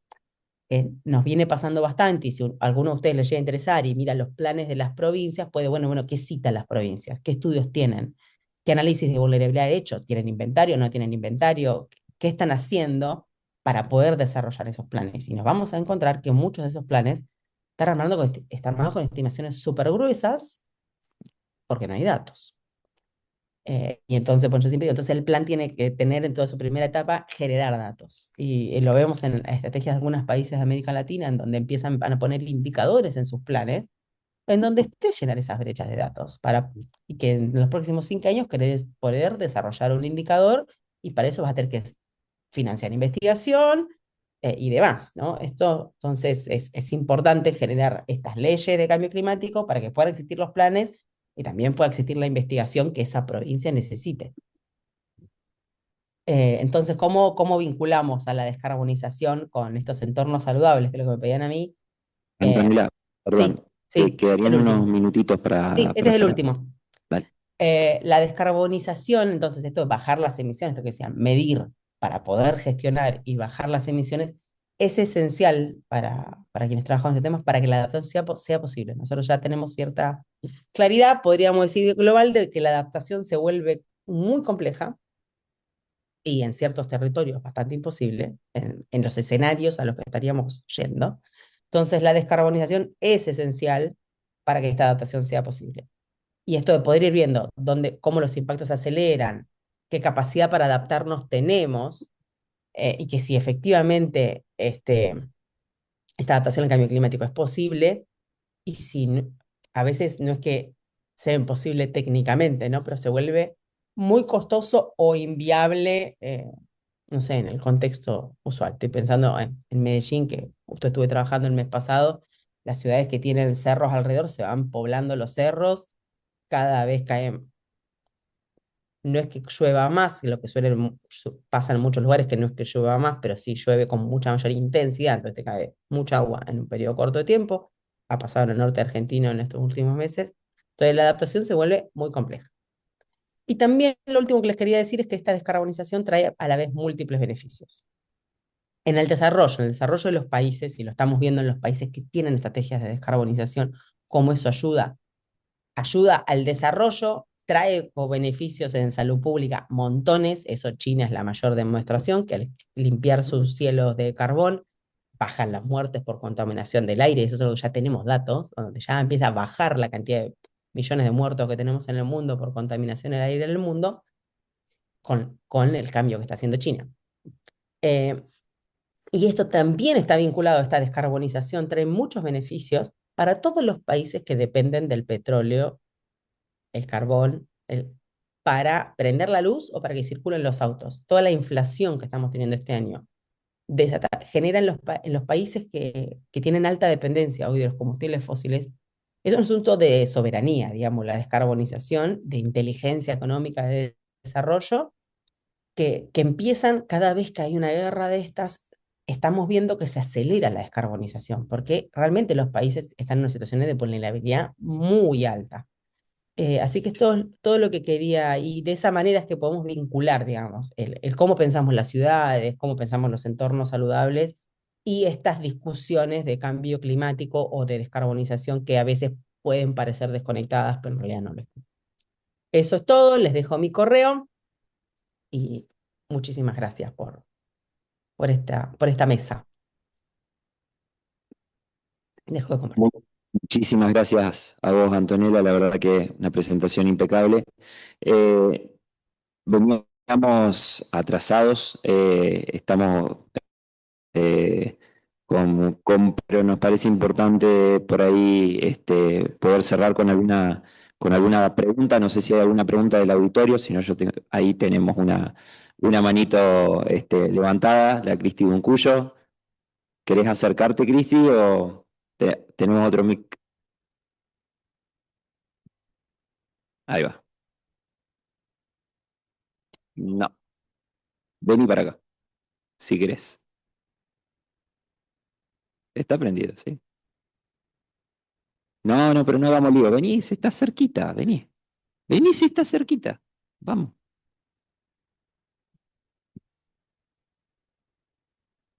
nos viene pasando bastante y si alguno de ustedes les llega a interesar y mira los planes de las provincias, puede, bueno, ¿qué citan las provincias? ¿Qué estudios tienen? ¿Qué análisis de vulnerabilidad han hecho? ¿Tienen inventario? ¿No tienen inventario? ¿Qué están haciendo para poder desarrollar esos planes? Y nos vamos a encontrar que muchos de esos planes están armados con estimaciones súper gruesas porque no hay datos. Y entonces, pues yo siempre digo, entonces el plan tiene que tener en toda su primera etapa generar datos. Y lo vemos en estrategias de algunos países de América Latina, en donde empiezan a poner indicadores en sus planes, en donde esté llenar esas brechas de datos, y que en los próximos 5 años querés poder desarrollar un indicador, y para eso vas a tener que financiar investigación y demás, ¿no? Esto, entonces, es importante generar estas leyes de cambio climático para que puedan existir los planes y también pueda existir la investigación que esa provincia necesite. Entonces, ¿cómo vinculamos a la descarbonización con estos entornos saludables, que es lo que me pedían a mí? Antonella, perdón, Sí, quedarían el unos último. minutitos Sí, para este es el cerrar. último. Dale. La descarbonización, entonces, esto de bajar las emisiones, esto que decía, medir para poder gestionar y bajar las emisiones, es esencial para quienes trabajan en este tema, para que la adaptación sea posible. Nosotros ya tenemos cierta claridad, podríamos decir, global, de que la adaptación se vuelve muy compleja y en ciertos territorios bastante imposible, en los escenarios a los que estaríamos yendo. Entonces, la descarbonización es esencial para que esta adaptación sea posible. Y esto de poder ir viendo cómo los impactos se aceleran, qué capacidad para adaptarnos tenemos, y que si efectivamente esta adaptación al cambio climático es posible, y si a veces no es que sea imposible técnicamente, ¿no? Pero se vuelve muy costoso o inviable, no sé, en el contexto usual. Estoy pensando en Medellín, que justo estuve trabajando el mes pasado, las ciudades que tienen cerros alrededor se van poblando los cerros, cada vez caen, no es que llueva más, lo que pasa en muchos lugares, que no es que llueva más, pero sí llueve con mucha mayor intensidad, entonces te cae mucha agua en un periodo corto de tiempo. Ha pasado en el norte argentino en estos últimos meses. Entonces la adaptación se vuelve muy compleja. Y también lo último que les quería decir es que esta descarbonización trae a la vez múltiples beneficios. En el desarrollo de los países, y lo estamos viendo en los países que tienen estrategias de descarbonización, cómo eso ayuda al desarrollo, trae beneficios en salud pública montones, eso China es la mayor demostración, que al limpiar sus cielos de carbón, bajan las muertes por contaminación del aire, eso es algo que ya tenemos datos, donde ya empieza a bajar la cantidad millones de muertos que tenemos en el mundo por contaminación del aire en el mundo, con el cambio que está haciendo China. Eh, y esto también está vinculado a esta descarbonización, trae muchos beneficios para todos los países que dependen del petróleo, el carbón, para prender la luz o para que circulen los autos. Toda la inflación que estamos teniendo este año genera en los países que tienen alta dependencia hoy de los combustibles fósiles. Es un asunto de soberanía, digamos, la descarbonización, de inteligencia económica, de desarrollo, que empiezan cada vez que hay una guerra de estas. Estamos viendo que se acelera la descarbonización, porque realmente los países están en una situación de vulnerabilidad muy alta. Así que es todo lo que quería, y de esa manera es que podemos vincular, digamos, el cómo pensamos las ciudades, cómo pensamos los entornos saludables y estas discusiones de cambio climático o de descarbonización que a veces pueden parecer desconectadas, pero en realidad no lo es. Eso es todo, les dejo mi correo y muchísimas gracias por esta mesa. Dejo de compartir. Muchísimas gracias a vos, Antonella, la verdad que una presentación impecable. Veníamos atrasados, estamos pero nos parece importante por ahí poder cerrar con alguna pregunta. No sé si hay alguna pregunta del auditorio, si no, ahí tenemos una manito levantada, la Cristi Buncuyo. ¿Querés acercarte, Cristi, o tenemos otro mic? Ahí va. No, vení para acá, si querés. Está prendido, ¿sí? No, no, pero no hagamos lío. Vení, si está cerquita, vení. Vení, si está cerquita. Vamos.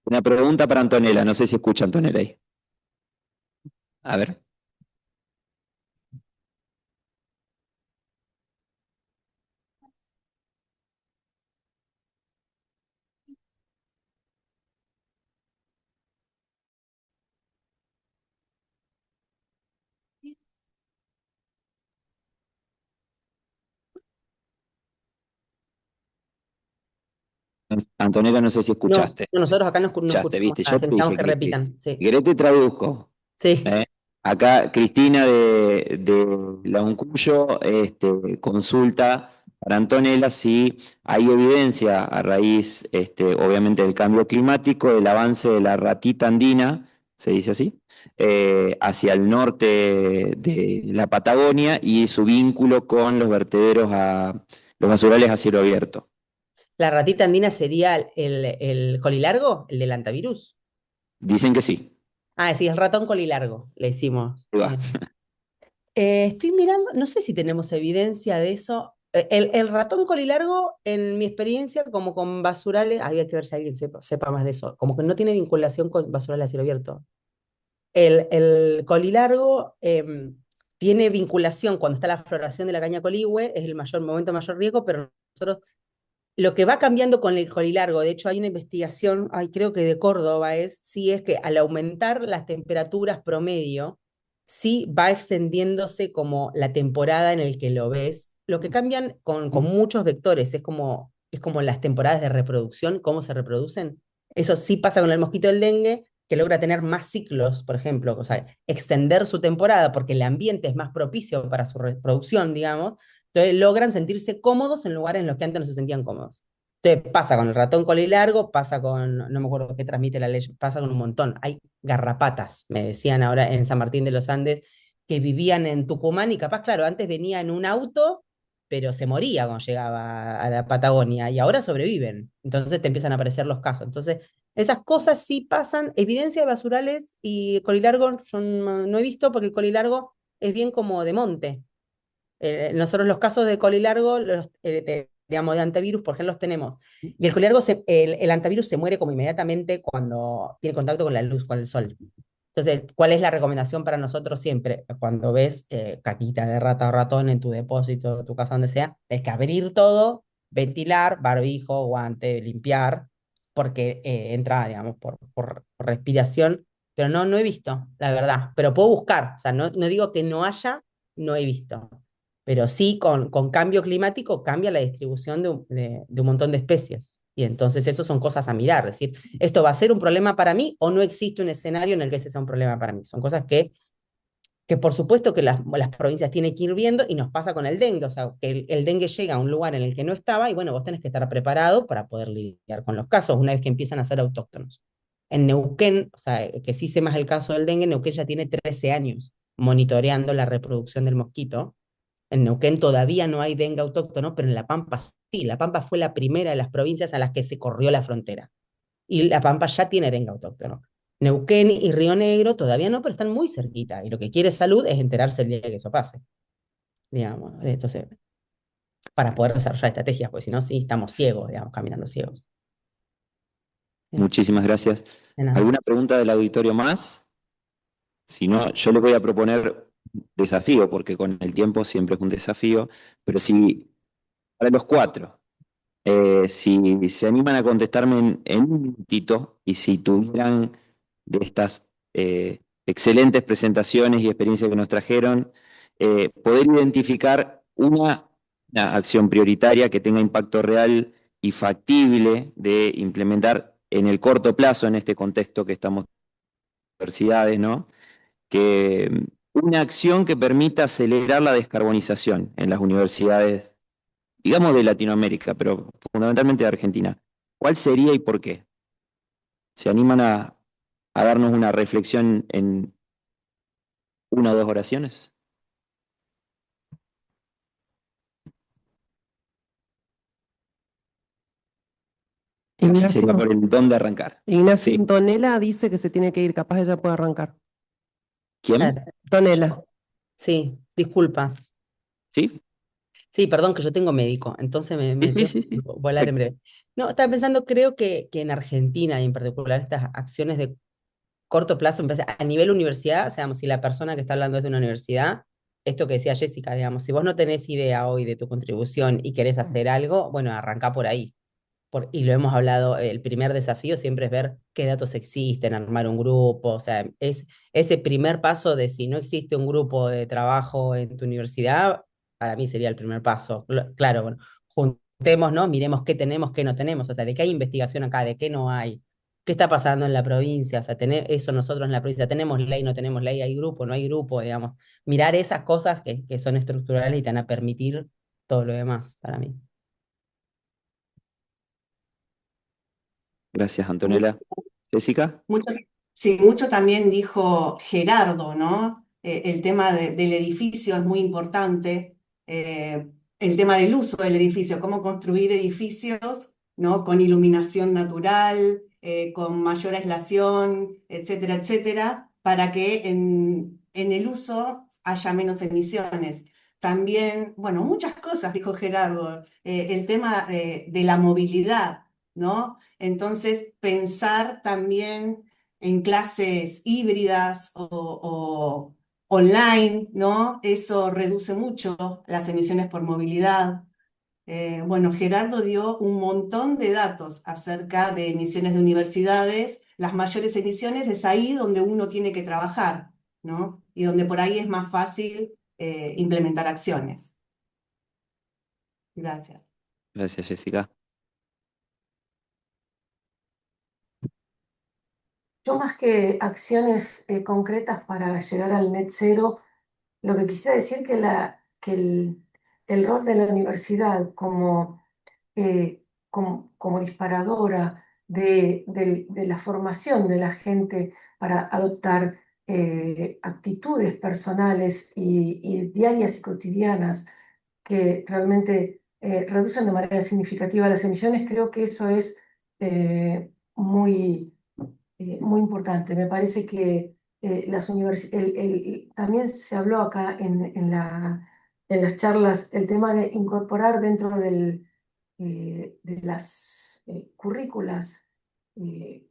Una pregunta para Antonella, no sé si escucha Antonella ahí. A ver. Antonella, no sé si No, escuchaste. nosotros acá no Escuchaste, escuchamos ¿viste? nada, Yo si te necesitamos dije, que Cristi. repitan. Si Sí, querés te traduzco. sí. Acá Cristina de la Uncuyo consulta para Antonella si hay evidencia a raíz, obviamente, del cambio climático, del avance de la ratita andina, se dice así, hacia el norte de la Patagonia y su vínculo con los vertederos los basurales a cielo abierto. La ratita andina sería el colilargo, el del antivirus. Dicen que sí. Ah, sí, el ratón colilargo, le hicimos. Ahí va. Estoy mirando, no sé si tenemos evidencia de eso. El ratón colilargo, en mi experiencia, como con basurales, había que ver si alguien sepa más de eso, como que no tiene vinculación con basurales a cielo abierto. El colilargo tiene vinculación cuando está la floración de la caña coligüe, es el momento de mayor riesgo, pero nosotros lo que va cambiando con el colilargo, de hecho hay una investigación, creo que de Córdoba sí es que al aumentar las temperaturas promedio, sí va extendiéndose como la temporada en el que lo ves. Lo que cambian con muchos vectores, es como las temporadas de reproducción, cómo se reproducen. Eso sí pasa con el mosquito del dengue, que logra tener más ciclos, por ejemplo, o sea, extender su temporada porque el ambiente es más propicio para su reproducción, digamos. Entonces logran sentirse cómodos en lugares en los que antes no se sentían cómodos. Entonces pasa con el ratón colilargo, pasa con, no me acuerdo qué transmite la ley, pasa con un montón. Hay garrapatas, me decían ahora en San Martín de los Andes, que vivían en Tucumán y capaz, claro, antes venía en un auto, pero se moría cuando llegaba a la Patagonia y ahora sobreviven. Entonces te empiezan a aparecer los casos. Entonces esas cosas sí pasan. Evidencia de basurales y colilargo yo no he visto porque el colilargo es bien como de monte. Nosotros los casos de colilargo, digamos, de antivirus, por ejemplo, los tenemos. Y el colilargo, el antivirus se muere como inmediatamente cuando tiene contacto con la luz, con el sol. Entonces, ¿cuál es la recomendación para nosotros siempre? Cuando ves caquita de rata o ratón en tu depósito, tu casa, donde sea, es que abrir todo, ventilar, barbijo, guante, limpiar, porque entra, digamos, por respiración. Pero no he visto, la verdad. Pero puedo buscar. O sea, no digo que no haya, no he visto. Pero sí, con cambio climático cambia la distribución de un montón de especies. Y entonces eso son cosas a mirar, es decir, ¿esto va a ser un problema para mí o no existe un escenario en el que ese sea un problema para mí? Son cosas que por supuesto que las provincias tienen que ir viendo y nos pasa con el dengue, o sea, que el dengue llega a un lugar en el que no estaba y bueno, vos tenés que estar preparado para poder lidiar con los casos una vez que empiezan a ser autóctonos. En Neuquén, o sea, que sí sé más el caso del dengue, Neuquén ya tiene 13 años monitoreando la reproducción del mosquito. En Neuquén todavía no hay dengue autóctono, pero en La Pampa sí. La Pampa fue la primera de las provincias a las que se corrió la frontera. Y La Pampa ya tiene dengue autóctono. Neuquén y Río Negro todavía no, pero están muy cerquita. Y lo que quiere salud es enterarse el día que eso pase, digamos. Entonces, para poder desarrollar estrategias, porque si no, sí, estamos ciegos, digamos, caminando ciegos. Bien, Muchísimas gracias. de nada. ¿Alguna pregunta del auditorio más? Si no, yo les voy a proponer un desafío, porque con el tiempo siempre es un desafío, pero si para los cuatro, si se animan a contestarme en un minutito y si tuvieran de estas excelentes presentaciones y experiencias que nos trajeron, poder identificar una acción prioritaria que tenga impacto real y factible de implementar en el corto plazo en este contexto que estamos en universidades, ¿no? Que una acción que permita acelerar la descarbonización en las universidades, digamos de Latinoamérica, pero fundamentalmente de Argentina. ¿Cuál sería y por qué? ¿Se animan a darnos una reflexión en una o dos oraciones? Así sería Ignacio, por el dónde arrancar. Ignacio, Sí. Antonella dice que se tiene que ir, capaz ella puede arrancar. ¿Quién? Antonella. Sí, disculpas. ¿Sí? Sí, perdón, que yo tengo médico, entonces Sí, me sí, tengo sí, que sí. volar en Perfecto. breve. No, estaba pensando, creo que en Argentina y en particular estas acciones de corto plazo, a nivel universidad, o sea, digamos, si la persona que está hablando es de una universidad, esto que decía Jessica, digamos, si vos no tenés idea hoy de tu contribución y querés hacer algo, bueno, arrancá por ahí. Y lo hemos hablado, el primer desafío siempre es ver qué datos existen, armar un grupo, o sea, es ese primer paso de si no existe un grupo de trabajo en tu universidad, para mí sería el primer paso. Claro, bueno, juntémonos, miremos qué tenemos, qué no tenemos, o sea, de qué hay investigación acá, de qué no hay, qué está pasando en la provincia, o sea, eso nosotros en la provincia, tenemos ley, no tenemos ley, hay grupo, no hay grupo, digamos, mirar esas cosas que son estructurales y te van a permitir todo lo demás, para mí. Gracias, Antonella. Jessica. Mucho, sí, mucho también dijo Gerardo, ¿no? El tema del edificio es muy importante, el tema del uso del edificio, cómo construir edificios, ¿no? Con iluminación natural, con mayor aislación, etcétera, etcétera, para que en el uso haya menos emisiones. También, bueno, muchas cosas, dijo Gerardo, el tema de la movilidad, ¿no? Entonces, pensar también en clases híbridas o online, ¿no? Eso reduce mucho las emisiones por movilidad. Bueno, Gerardo dio un montón de datos acerca de emisiones de universidades. Las mayores emisiones es ahí donde uno tiene que trabajar, ¿no? Y donde por ahí es más fácil implementar acciones. Gracias. Gracias, Jessica. Yo más que acciones concretas para llegar al net cero, lo que quisiera decir que el rol de la universidad como disparadora de la formación de la gente para adoptar actitudes personales y diarias y cotidianas que realmente reducen de manera significativa las emisiones, creo que eso es muy importante. Me parece que también se habló acá en las charlas el tema de incorporar dentro de las currículas eh,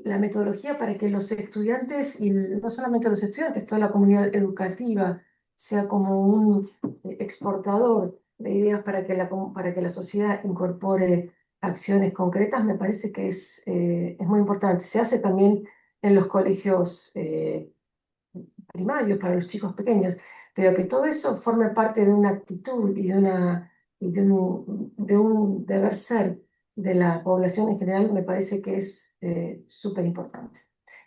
la metodología para que los estudiantes, y no solamente los estudiantes, toda la comunidad educativa, sea como un exportador de ideas para que la sociedad incorpore acciones concretas, me parece que es muy importante. Se hace también en los colegios primarios para los chicos pequeños, pero que todo eso forme parte de una actitud y de un deber ser de la población en general, me parece que es súper importante.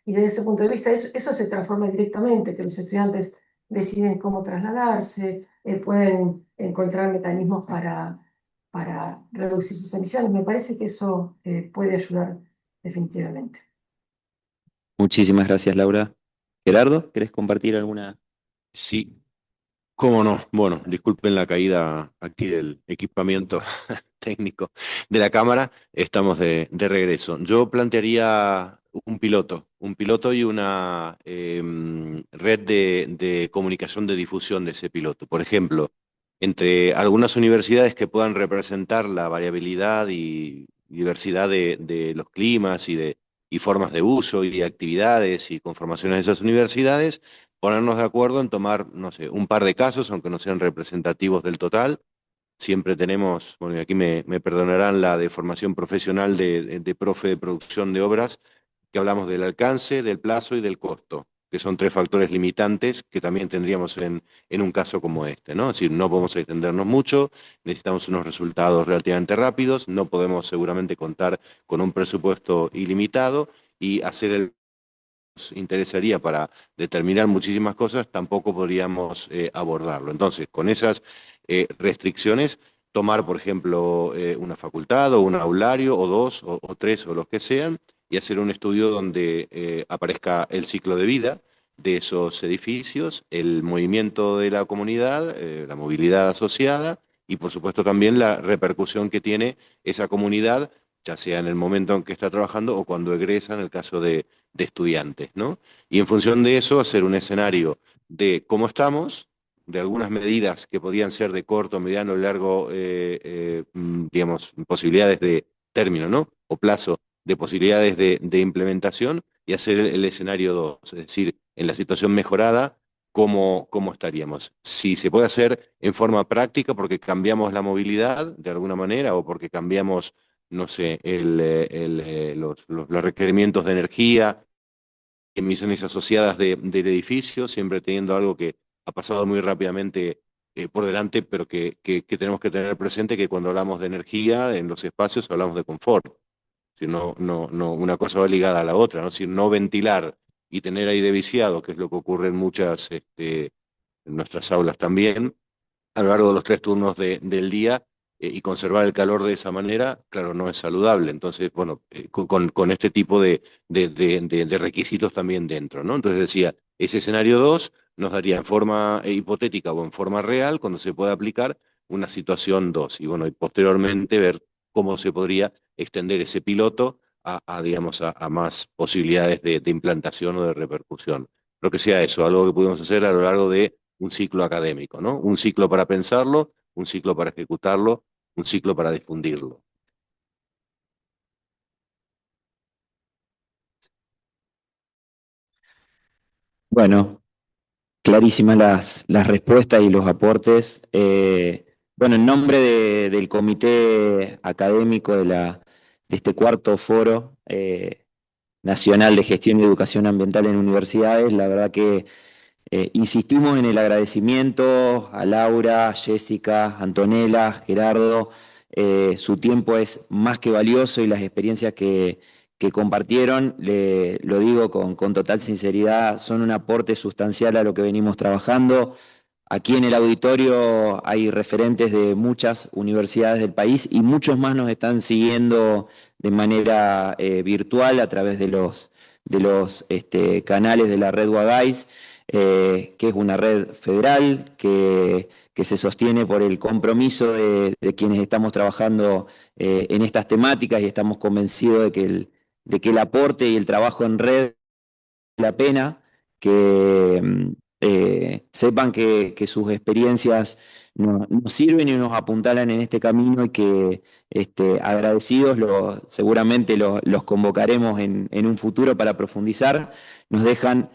Y desde ese punto de vista, eso se transforma directamente, que los estudiantes deciden cómo trasladarse, pueden encontrar mecanismos para reducir sus emisiones. Me parece que eso puede ayudar definitivamente. Muchísimas gracias, Laura. Gerardo, ¿querés compartir alguna? Sí, cómo no. Bueno, disculpen la caída aquí del equipamiento técnico de la cámara. Estamos de regreso. Yo plantearía un piloto y una red de comunicación de difusión de ese piloto. Por ejemplo, entre algunas universidades que puedan representar la variabilidad y diversidad de los climas y formas de uso y actividades y conformaciones de esas universidades, ponernos de acuerdo en tomar, no sé, un par de casos, aunque no sean representativos del total. Siempre tenemos, bueno, y aquí me perdonarán la de formación profesional de profe de producción de obras, que hablamos del alcance, del plazo y del costo, que son tres factores limitantes que también tendríamos en un caso como este, ¿no? Es decir, no podemos extendernos mucho, necesitamos unos resultados relativamente rápidos, no podemos seguramente contar con un presupuesto ilimitado y hacer el nos interesaría para determinar muchísimas cosas, tampoco podríamos abordarlo. Entonces, con esas restricciones, tomar, por ejemplo, una facultad o un aulario, o dos, o tres, o los que sean, y hacer un estudio donde aparezca el ciclo de vida de esos edificios, el movimiento de la comunidad, la movilidad asociada, y por supuesto también la repercusión que tiene esa comunidad, ya sea en el momento en que está trabajando o cuando egresa, en el caso de estudiantes, ¿no? Y en función de eso, hacer un escenario de cómo estamos, de algunas medidas que podían ser de corto, mediano, largo, digamos, posibilidades de término, ¿no? O plazo de posibilidades de implementación, y hacer el escenario 2, es decir, en la situación mejorada, ¿cómo estaríamos? Si se puede hacer en forma práctica porque cambiamos la movilidad de alguna manera o porque cambiamos, no sé, los requerimientos de energía, emisiones asociadas del edificio, siempre teniendo algo que ha pasado muy rápidamente por delante, pero que tenemos que tener presente, que cuando hablamos de energía en los espacios hablamos de confort. Si no, una cosa va ligada a la otra, ¿no? Si no ventilar y tener aire viciado, que es lo que ocurre en muchas, en nuestras aulas también, a lo largo de los 3 turnos del día, y conservar el calor de esa manera, claro, no es saludable. Entonces, bueno, con este tipo de requisitos también dentro, ¿no? Entonces decía, ese escenario 2 nos daría en forma hipotética o en forma real, cuando se pueda aplicar, una situación 2. Y bueno, y posteriormente ver cómo se podría extender ese piloto digamos, a más posibilidades de implantación o de repercusión. Lo que sea eso, algo que pudimos hacer a lo largo de un ciclo académico, ¿no? Un ciclo para pensarlo, un ciclo para ejecutarlo, un ciclo para difundirlo. Bueno, clarísimas las respuestas y los aportes. Bueno, en nombre del Comité Académico de este cuarto foro nacional de gestión y educación ambiental en universidades, la verdad que insistimos en el agradecimiento a Laura, Jessica, Antonella, Gerardo. Su tiempo es más que valioso y las experiencias que compartieron, lo digo con total sinceridad, son un aporte sustancial a lo que venimos trabajando. Aquí en el auditorio hay referentes de muchas universidades del país y muchos más nos están siguiendo de manera virtual a través de los canales de la red Wagais, que es una red federal que se sostiene por el compromiso de quienes estamos trabajando en estas temáticas, y estamos convencidos de que el aporte y el trabajo en red vale la pena, que sepan que sus experiencias nos sirven y nos apuntalan en este camino, y que agradecidos seguramente los convocaremos en un futuro para profundizar. Nos dejan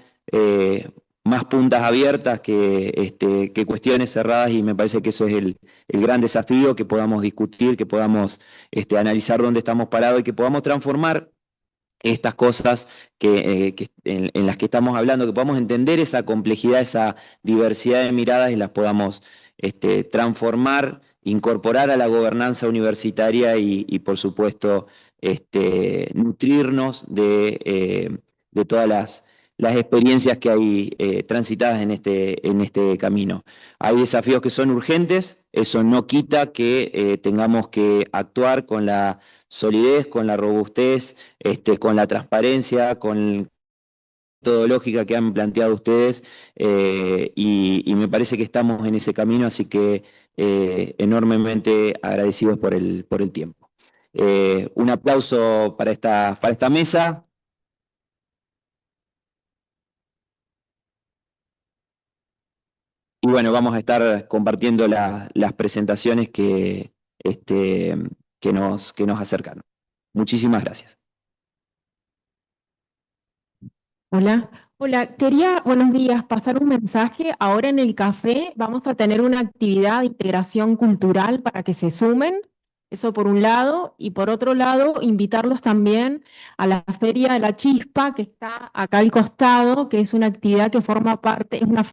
más puntas abiertas que cuestiones cerradas, y me parece que eso es el gran desafío, que podamos discutir, que podamos analizar dónde estamos parados y que podamos transformar estas cosas en las que estamos hablando, que podamos entender esa complejidad, esa diversidad de miradas y las podamos transformar, incorporar a la gobernanza universitaria y por supuesto, nutrirnos de todas las experiencias que hay transitadas en este camino. Hay desafíos que son urgentes, eso no quita que tengamos que actuar con la solidez, con la robustez, con la transparencia, con la metodológica que han planteado ustedes, y me parece que estamos en ese camino, así que enormemente agradecidos por el tiempo. Un aplauso para esta mesa. Y bueno, vamos a estar compartiendo las presentaciones que nos acercaron. Muchísimas gracias. Hola, hola, buenos días, pasar un mensaje. Ahora en el café vamos a tener una actividad de integración cultural para que se sumen, eso por un lado, y por otro lado, invitarlos también a la Feria de la Chispa, que está acá al costado, que es una actividad que forma parte, es una